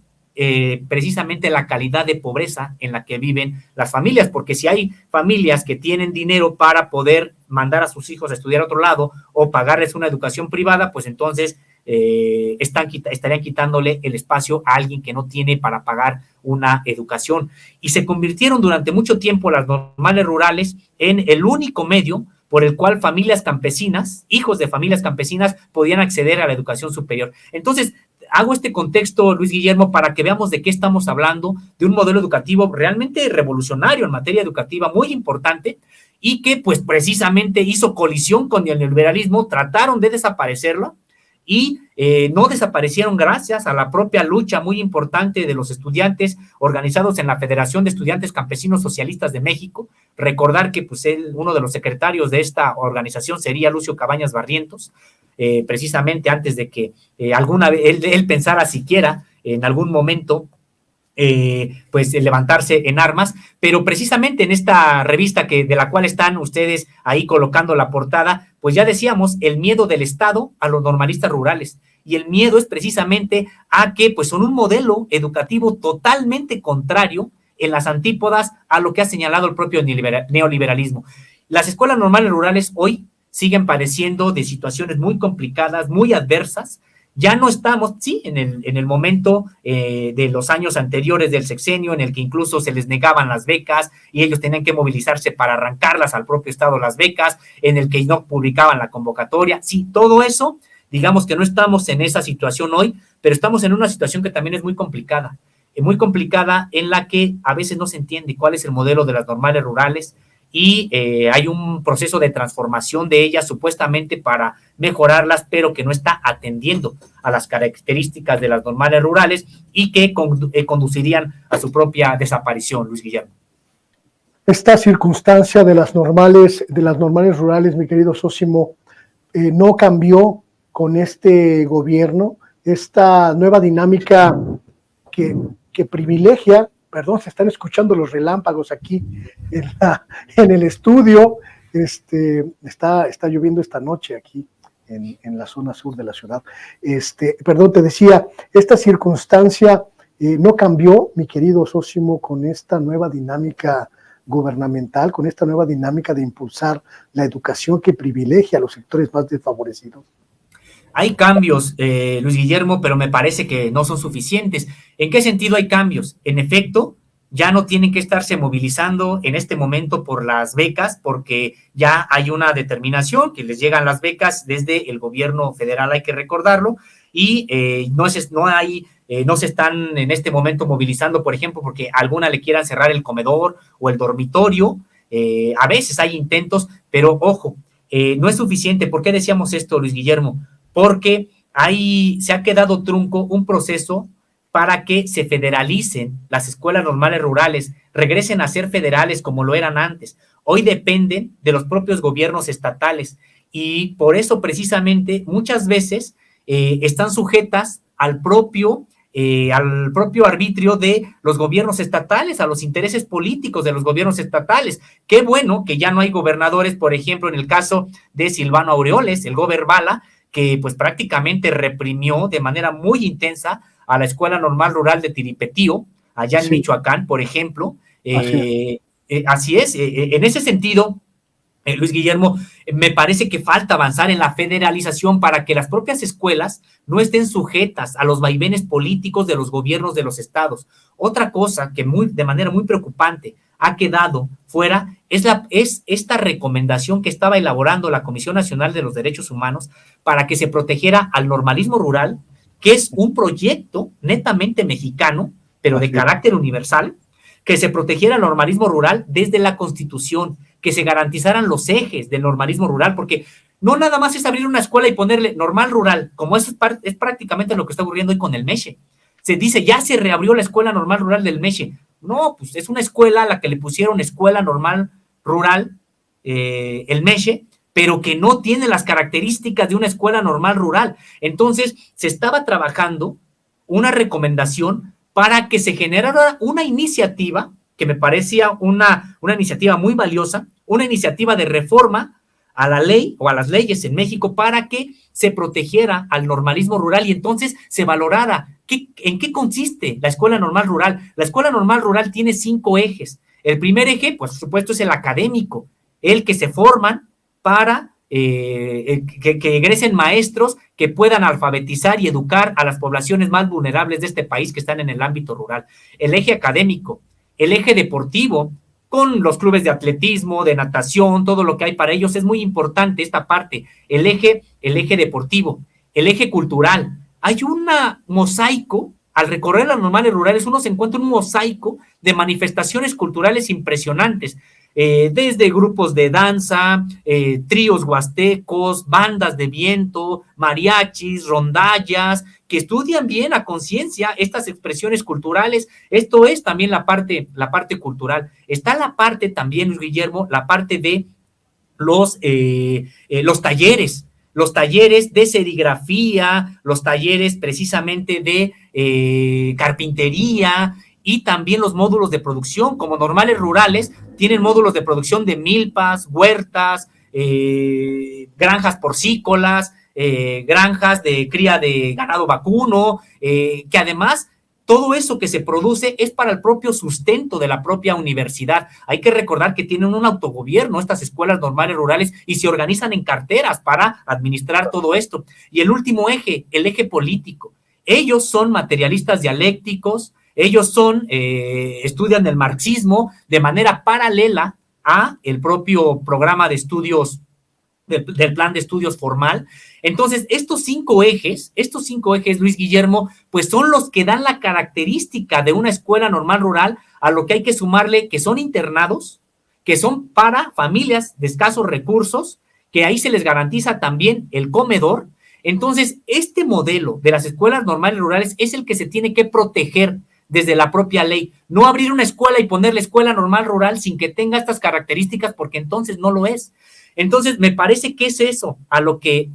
precisamente la calidad de pobreza en la que viven las familias, porque si hay familias que tienen dinero para poder mandar a sus hijos a estudiar a otro lado o pagarles una educación privada, pues entonces estarían quitándole el espacio a alguien que no tiene para pagar una educación. Y se convirtieron durante mucho tiempo las normales rurales en el único medio por el cual familias campesinas, hijos de familias campesinas, podían acceder a la educación superior. Entonces, hago este contexto, Luis Guillermo, para que veamos de qué estamos hablando, de un modelo educativo realmente revolucionario en materia educativa, muy importante, y que pues precisamente hizo colisión con el neoliberalismo, trataron de desaparecerlo, y no desaparecieron gracias a la propia lucha muy importante de los estudiantes organizados en la Federación de Estudiantes Campesinos Socialistas de México. Recordar que pues uno de los secretarios de esta organización sería Lucio Cabañas Barrientos, precisamente antes de que alguna vez él pensara siquiera en algún momento pues levantarse en armas, pero precisamente en esta revista de la cual están ustedes ahí colocando la portada, pues ya decíamos, el miedo del Estado a los normalistas rurales, y el miedo es precisamente a que pues son un modelo educativo totalmente contrario, en las antípodas a lo que ha señalado el propio neoliberalismo. Las escuelas normales rurales hoy siguen padeciendo de situaciones muy complicadas, muy adversas. Ya no estamos, sí, en el momento de los años anteriores del sexenio, en el que incluso se les negaban las becas y ellos tenían que movilizarse para arrancarlas al propio Estado las becas, en el que no publicaban la convocatoria. Sí, todo eso, digamos que no estamos en esa situación hoy, pero estamos en una situación que también es muy complicada en la que a veces no se entiende cuál es el modelo de las normales rurales, y hay un proceso de transformación de ellas supuestamente para mejorarlas, pero que no está atendiendo a las características de las normales rurales y que conducirían a su propia desaparición, Luis Guillermo. Esta circunstancia de las normales rurales, mi querido Sósimo, no cambió con este gobierno. Esta nueva dinámica que privilegia, perdón, se están escuchando los relámpagos aquí en el estudio, está lloviendo esta noche aquí en la zona sur de la ciudad. Perdón, te decía, esta circunstancia no cambió, mi querido Sósimo, con esta nueva dinámica gubernamental, con esta nueva dinámica de impulsar la educación que privilegia a los sectores más desfavorecidos. Hay cambios, Luis Guillermo, pero me parece que no son suficientes. ¿En qué sentido hay cambios? En efecto, ya no tienen que estarse movilizando en este momento por las becas, porque ya hay una determinación que les llegan las becas desde el gobierno federal, hay que recordarlo, y no se están en este momento movilizando, por ejemplo, porque alguna le quieran cerrar el comedor o el dormitorio. A veces hay intentos, pero ojo, no es suficiente. ¿Por qué decíamos esto, Luis Guillermo? Porque se ha quedado trunco un proceso para que se federalicen las escuelas normales rurales, regresen a ser federales como lo eran antes. Hoy dependen de los propios gobiernos estatales y por eso precisamente muchas veces están sujetas al propio arbitrio de los gobiernos estatales, a los intereses políticos de los gobiernos estatales. Qué bueno que ya no hay gobernadores, por ejemplo, en el caso de Silvano Aureoles, el Bala, que pues prácticamente reprimió de manera muy intensa a la Escuela Normal Rural de Tiripetío, allá en Michoacán, por ejemplo. Así es. En ese sentido, Luis Guillermo, me parece que falta avanzar en la federalización para que las propias escuelas no estén sujetas a los vaivenes políticos de los gobiernos de los estados. Otra cosa que de manera muy preocupante ha quedado fuera es esta recomendación que estaba elaborando la Comisión Nacional de los Derechos Humanos para que se protegiera al normalismo rural, que es un proyecto netamente mexicano, pero de carácter universal, que se protegiera el normalismo rural desde la Constitución, que se garantizaran los ejes del normalismo rural, porque no nada más es abrir una escuela y ponerle normal rural, como eso es prácticamente lo que está ocurriendo hoy con el MESHE. Se dice, ya se reabrió la escuela normal rural del MESHE. No, pues es una escuela a la que le pusieron escuela normal rural, el MESHE, pero que no tiene las características de una escuela normal rural. Entonces, se estaba trabajando una recomendación para que se generara una iniciativa que me parecía una iniciativa muy valiosa, una iniciativa de reforma a la ley o a las leyes en México para que se protegiera al normalismo rural y entonces se valorara en qué consiste la escuela normal rural. La escuela normal rural tiene 5 ejes. El primer eje, pues, por supuesto, es el académico, el que se forman para que egresen maestros que puedan alfabetizar y educar a las poblaciones más vulnerables de este país que están en el ámbito rural. El eje académico, el eje deportivo, con los clubes de atletismo, de natación, todo lo que hay para ellos, es muy importante esta parte, el eje deportivo, el eje cultural. Hay un mosaico, al recorrer las normales rurales, uno se encuentra un mosaico de manifestaciones culturales impresionantes, desde grupos de danza, tríos huastecos, bandas de viento, mariachis, rondallas, que estudian bien a conciencia estas expresiones culturales. Esto es también la parte cultural. Está la parte también, Luis Guillermo, la parte de los talleres de serigrafía, los talleres precisamente de carpintería y también los módulos de producción, como normales rurales, tienen módulos de producción de milpas, huertas, granjas porcícolas, granjas de cría de ganado vacuno, que además todo eso que se produce es para el propio sustento de la propia universidad. Hay que recordar que tienen un autogobierno estas escuelas normales rurales y se organizan en carteras para administrar todo esto. Y el último eje, el eje político. Ellos son materialistas dialécticos, ellos estudian el marxismo de manera paralela a el propio programa de estudios del plan de estudios formal. Entonces, estos cinco ejes, Luis Guillermo, pues son los que dan la característica de una escuela normal rural, a lo que hay que sumarle que son internados, que son para familias de escasos recursos, que ahí se les garantiza también el comedor. Entonces, este modelo de las escuelas normales rurales es el que se tiene que proteger desde la propia ley. No abrir una escuela y ponerle escuela normal rural sin que tenga estas características, porque entonces no lo es. Entonces, me parece que es eso a lo que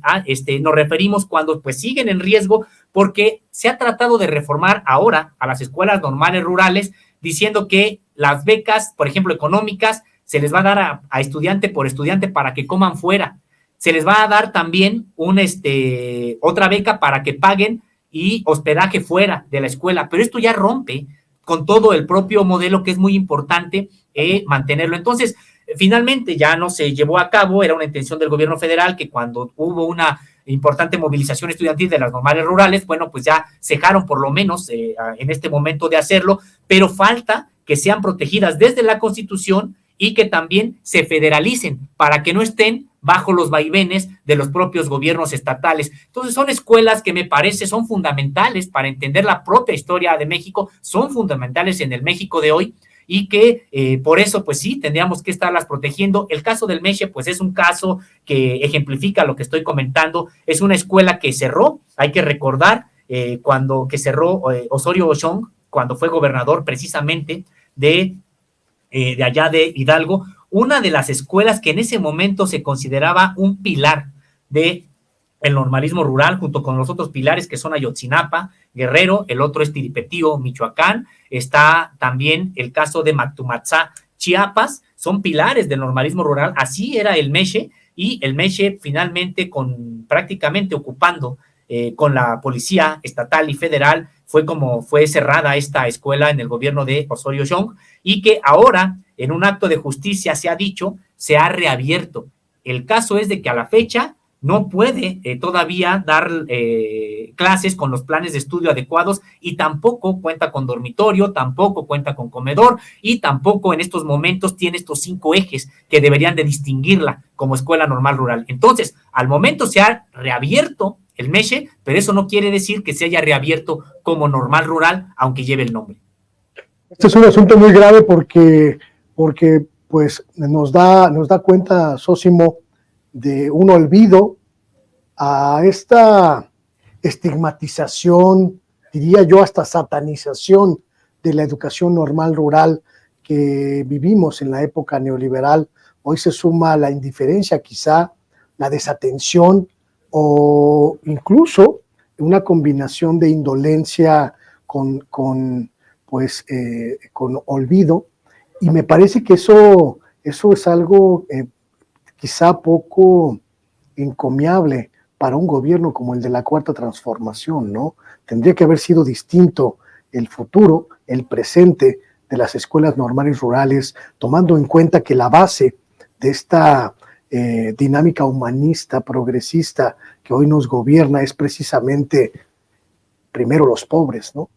nos referimos cuando pues siguen en riesgo, porque se ha tratado de reformar ahora a las escuelas normales rurales, diciendo que las becas, por ejemplo, económicas, se les va a dar a estudiante por estudiante para que coman fuera. se les va a dar también otra beca para que paguen y hospedaje fuera de la escuela, pero esto ya rompe con todo el propio modelo, que es muy importante mantenerlo. Entonces, finalmente ya no se llevó a cabo, era una intención del gobierno federal que cuando hubo una importante movilización estudiantil de las normales rurales, bueno, pues ya cejaron por lo menos en este momento de hacerlo, pero falta que sean protegidas desde la Constitución y que también se federalicen para que no estén bajo los vaivenes de los propios gobiernos estatales. Entonces son escuelas que me parece son fundamentales para entender la propia historia de México, son fundamentales en el México de hoy, y que por eso, pues sí, tendríamos que estarlas protegiendo. El caso del Meche, pues es un caso que ejemplifica lo que estoy comentando. Es una escuela que cerró, hay que recordar, cuando que cerró Osorio Chong, cuando fue gobernador precisamente de allá de Hidalgo, una de las escuelas que en ese momento se consideraba un pilar de el normalismo rural, junto con los otros pilares que son Ayotzinapa, Guerrero, el otro es Tiripetío, Michoacán, está también el caso de Mactumatzá, Chiapas, son pilares del normalismo rural, así era el Meche, y el Meche finalmente prácticamente ocupando con la policía estatal y federal, fue como fue cerrada esta escuela en el gobierno de Osorio Chong, y que ahora, en un acto de justicia se ha dicho, se ha reabierto. El caso es de que a la fecha no puede todavía dar clases con los planes de estudio adecuados, y tampoco cuenta con dormitorio, tampoco cuenta con comedor, y tampoco en estos momentos tiene estos 5 ejes que deberían de distinguirla como escuela normal rural. Entonces, al momento se ha reabierto el Meche, pero eso no quiere decir que se haya reabierto como normal rural, aunque lleve el nombre. Este es un asunto muy grave porque pues nos da cuenta, Sósimo, de un olvido a esta estigmatización, diría yo hasta satanización de la educación normal rural que vivimos en la época neoliberal. Hoy se suma la indiferencia, quizá la desatención o incluso una combinación de indolencia con olvido, y me parece que eso es algo quizá poco encomiable para un gobierno como el de la Cuarta Transformación, ¿no? Tendría que haber sido distinto el futuro, el presente de las escuelas normales rurales, tomando en cuenta que la base de esta dinámica humanista, progresista, que hoy nos gobierna es precisamente primero los pobres, ¿no?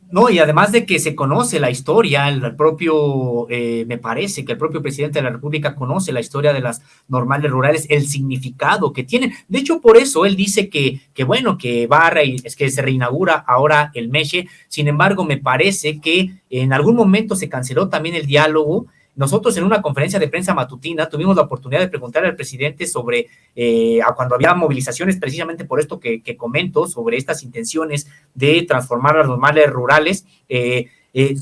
No, y además de que se conoce la historia, me parece que el propio presidente de la República conoce la historia de las normales rurales, el significado que tienen. De hecho, por eso él dice que bueno, que que se reinaugura ahora el Meche. Sin embargo, me parece que en algún momento se canceló también el diálogo. Nosotros en una conferencia de prensa matutina tuvimos la oportunidad de preguntarle al presidente sobre cuando había movilizaciones, precisamente por esto que comento, sobre estas intenciones de transformar las normales rurales.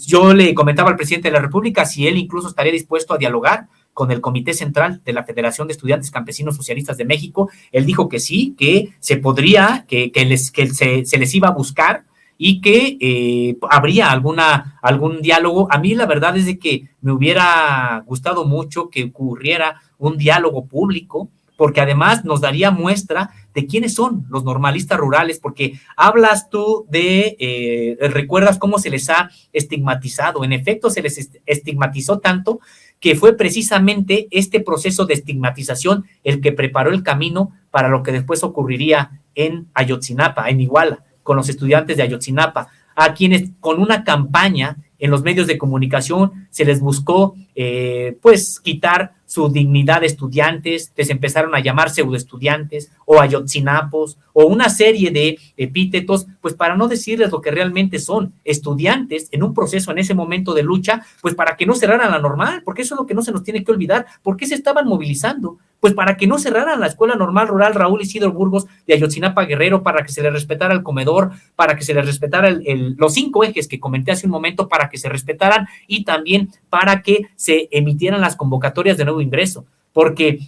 Yo le comentaba al presidente de la República si él incluso estaría dispuesto a dialogar con el Comité Central de la Federación de Estudiantes Campesinos Socialistas de México. Él dijo que sí, que se podría, que se les iba a buscar, y que habría algún diálogo. A mí la verdad es de que me hubiera gustado mucho que ocurriera un diálogo público, porque además nos daría muestra de quiénes son los normalistas rurales, porque hablas tú recuerdas cómo se les ha estigmatizado. En efecto, se les estigmatizó tanto que fue precisamente este proceso de estigmatización el que preparó el camino para lo que después ocurriría en Ayotzinapa, en Iguala, con los estudiantes de Ayotzinapa, a quienes con una campaña en los medios de comunicación se les buscó pues quitar su dignidad de estudiantes, les empezaron a llamar pseudoestudiantes o ayotzinapos o una serie de epítetos, pues para no decirles lo que realmente son, estudiantes en un proceso en ese momento de lucha, pues para que no cerraran la normal, porque eso es lo que no se nos tiene que olvidar. ¿Por qué se estaban movilizando? Pues para que no cerraran la Escuela Normal Rural Raúl Isidro Burgos de Ayotzinapa Guerrero, para que se les respetara el comedor, para que se les respetara los 5 ejes que comenté hace un momento, para que se respetaran, y también para que se emitieran las convocatorias de nuevo ingreso, porque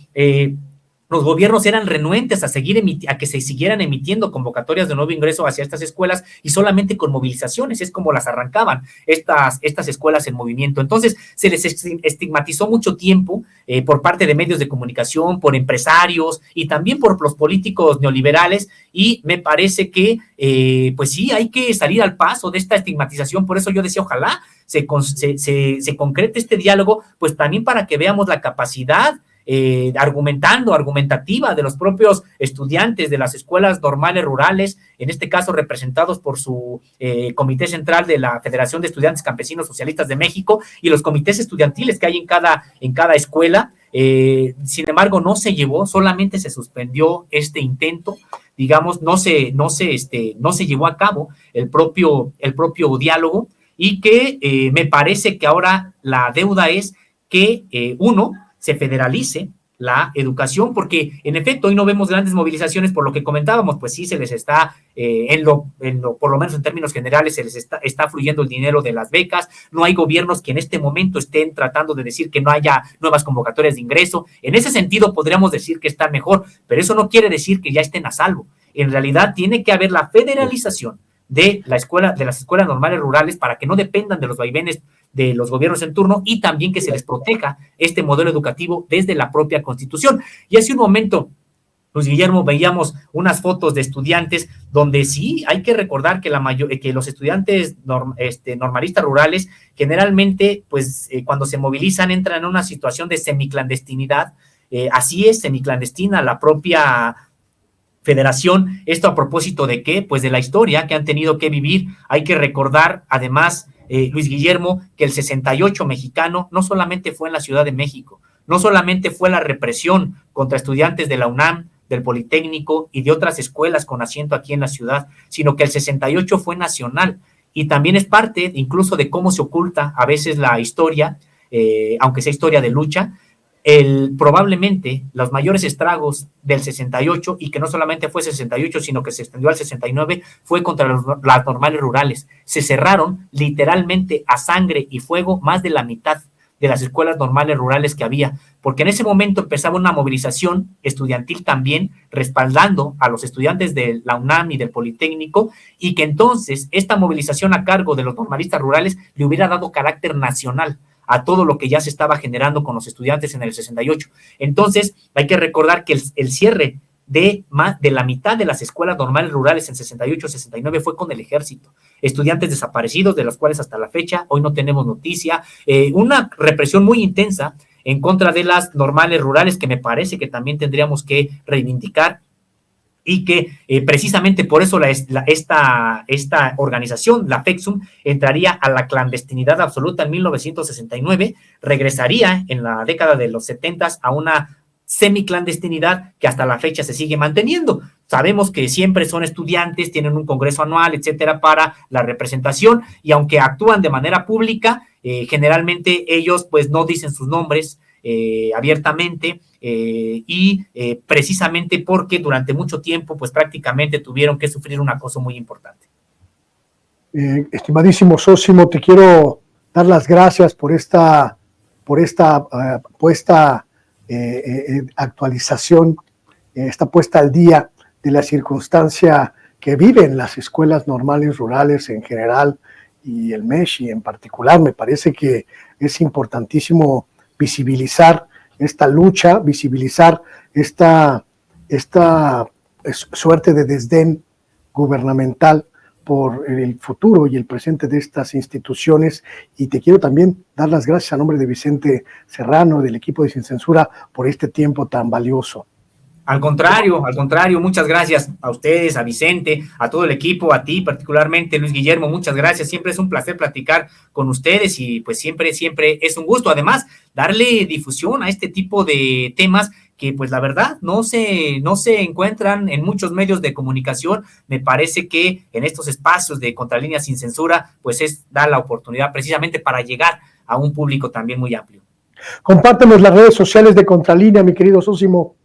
los gobiernos eran renuentes a a que se siguieran emitiendo convocatorias de nuevo ingreso hacia estas escuelas y solamente con movilizaciones, es como las arrancaban estas escuelas en movimiento. Entonces, se les estigmatizó mucho tiempo por parte de medios de comunicación, por empresarios y también por los políticos neoliberales, y me parece que, pues sí, hay que salir al paso de esta estigmatización. Por eso yo decía, ojalá se concrete este diálogo, pues también para que veamos la capacidad argumentativa de los propios estudiantes de las escuelas normales rurales, en este caso representados por su comité central de la Federación de Estudiantes Campesinos Socialistas de México y los comités estudiantiles que hay en cada escuela. Sin embargo, no se llevó, solamente se suspendió este intento, digamos, no se llevó a cabo el propio diálogo, y que me parece que ahora la deuda es que uno se federalice la educación, porque en efecto hoy no vemos grandes movilizaciones por lo que comentábamos, pues sí se les está, por lo menos en términos generales, se les está fluyendo el dinero de las becas, no hay gobiernos que en este momento estén tratando de decir que no haya nuevas convocatorias de ingreso. En ese sentido podríamos decir que está mejor, pero eso no quiere decir que ya estén a salvo. En realidad tiene que haber la federalización de las escuelas normales rurales para que no dependan de los vaivenes de los gobiernos en turno, y también que se les proteja este modelo educativo desde la propia Constitución. Y hace un momento, Luis Guillermo, veíamos unas fotos de estudiantes donde sí hay que recordar que los estudiantes normalistas rurales generalmente, pues cuando se movilizan entran en una situación de semiclandestinidad. Así es, semiclandestina la propia federación. Esto a propósito de qué, pues de la historia que han tenido que vivir. Hay que recordar además, Luis Guillermo, que el 68 mexicano no solamente fue en la Ciudad de México, no solamente fue la represión contra estudiantes de la UNAM, del Politécnico y de otras escuelas con asiento aquí en la ciudad, sino que el 68 fue nacional, y también es parte incluso de cómo se oculta a veces la historia, aunque sea historia de lucha. Probablemente los mayores estragos del 68, y que no solamente fue 68, sino que se extendió al 69, fue contra las normales rurales. Se cerraron literalmente a sangre y fuego más de la mitad de las escuelas normales rurales que había, porque en ese momento empezaba una movilización estudiantil también, respaldando a los estudiantes de la UNAM y del Politécnico, y que entonces esta movilización a cargo de los normalistas rurales le hubiera dado carácter nacional a todo lo que ya se estaba generando con los estudiantes en el 68. Entonces, hay que recordar que el cierre de la mitad de las escuelas normales rurales en 68-69 fue con el ejército. Estudiantes desaparecidos, de los cuales hasta la fecha hoy no tenemos noticia. Una represión muy intensa en contra de las normales rurales, que me parece que también tendríamos que reivindicar, y que precisamente por eso esta organización, la FECSUM, entraría a la clandestinidad absoluta en 1969, regresaría en la década de los 70 a una semiclandestinidad que hasta la fecha se sigue manteniendo. Sabemos que siempre son estudiantes, tienen un congreso anual, etcétera, para la representación, y aunque actúan de manera pública, generalmente ellos pues no dicen sus nombres abiertamente, precisamente porque durante mucho tiempo pues prácticamente tuvieron que sufrir un acoso muy importante. Estimadísimo Zósimo, te quiero dar las gracias por esta actualización, esta puesta al día de la circunstancia que viven las escuelas normales rurales en general y el MESHI en particular. Me parece que es importantísimo visibilizar esta lucha, visibilizar esta suerte de desdén gubernamental por el futuro y el presente de estas instituciones. Y te quiero también dar las gracias a nombre de Vicente Serrano, del equipo de Sin Censura, por este tiempo tan valioso. Al contrario, muchas gracias a ustedes, a Vicente, a todo el equipo, a ti particularmente, Luis Guillermo, muchas gracias. Siempre es un placer platicar con ustedes, y pues siempre es un gusto. Además, darle difusión a este tipo de temas que pues la verdad no se encuentran en muchos medios de comunicación. Me parece que en estos espacios de Contralínea Sin Censura pues da la oportunidad precisamente para llegar a un público también muy amplio. Compártenos las redes sociales de Contralínea, mi querido Zósimo.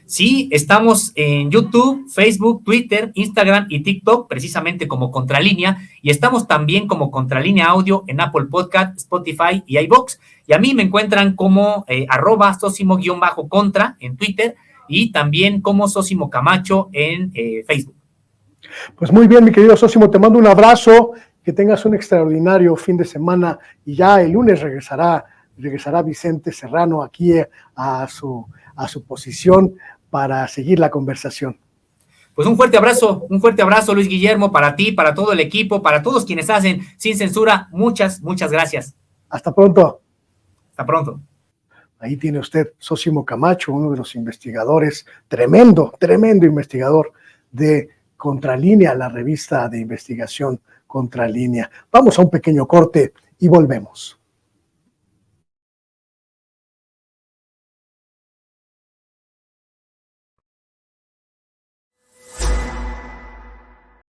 Sí, estamos en YouTube, Facebook, Twitter, Instagram y TikTok, precisamente como Contralínea, y estamos también como Contralínea Audio en Apple Podcast, Spotify y iVoox. Y a mí me encuentran como @Zósimo_contra en Twitter, y también como Sósimo Camacho en Facebook. Pues muy bien, mi querido Sósimo, te mando un abrazo, que tengas un extraordinario fin de semana y ya el lunes regresará Vicente Serrano aquí a su posición para seguir la conversación. Pues un fuerte abrazo, Luis Guillermo, para ti, para todo el equipo, para todos quienes hacen Sin Censura. Muchas gracias. Hasta pronto. Hasta pronto. Ahí tiene usted Sósimo Camacho, uno de los investigadores, tremendo investigador de Contralínea, la revista de investigación Contralínea. Vamos a un pequeño corte y volvemos.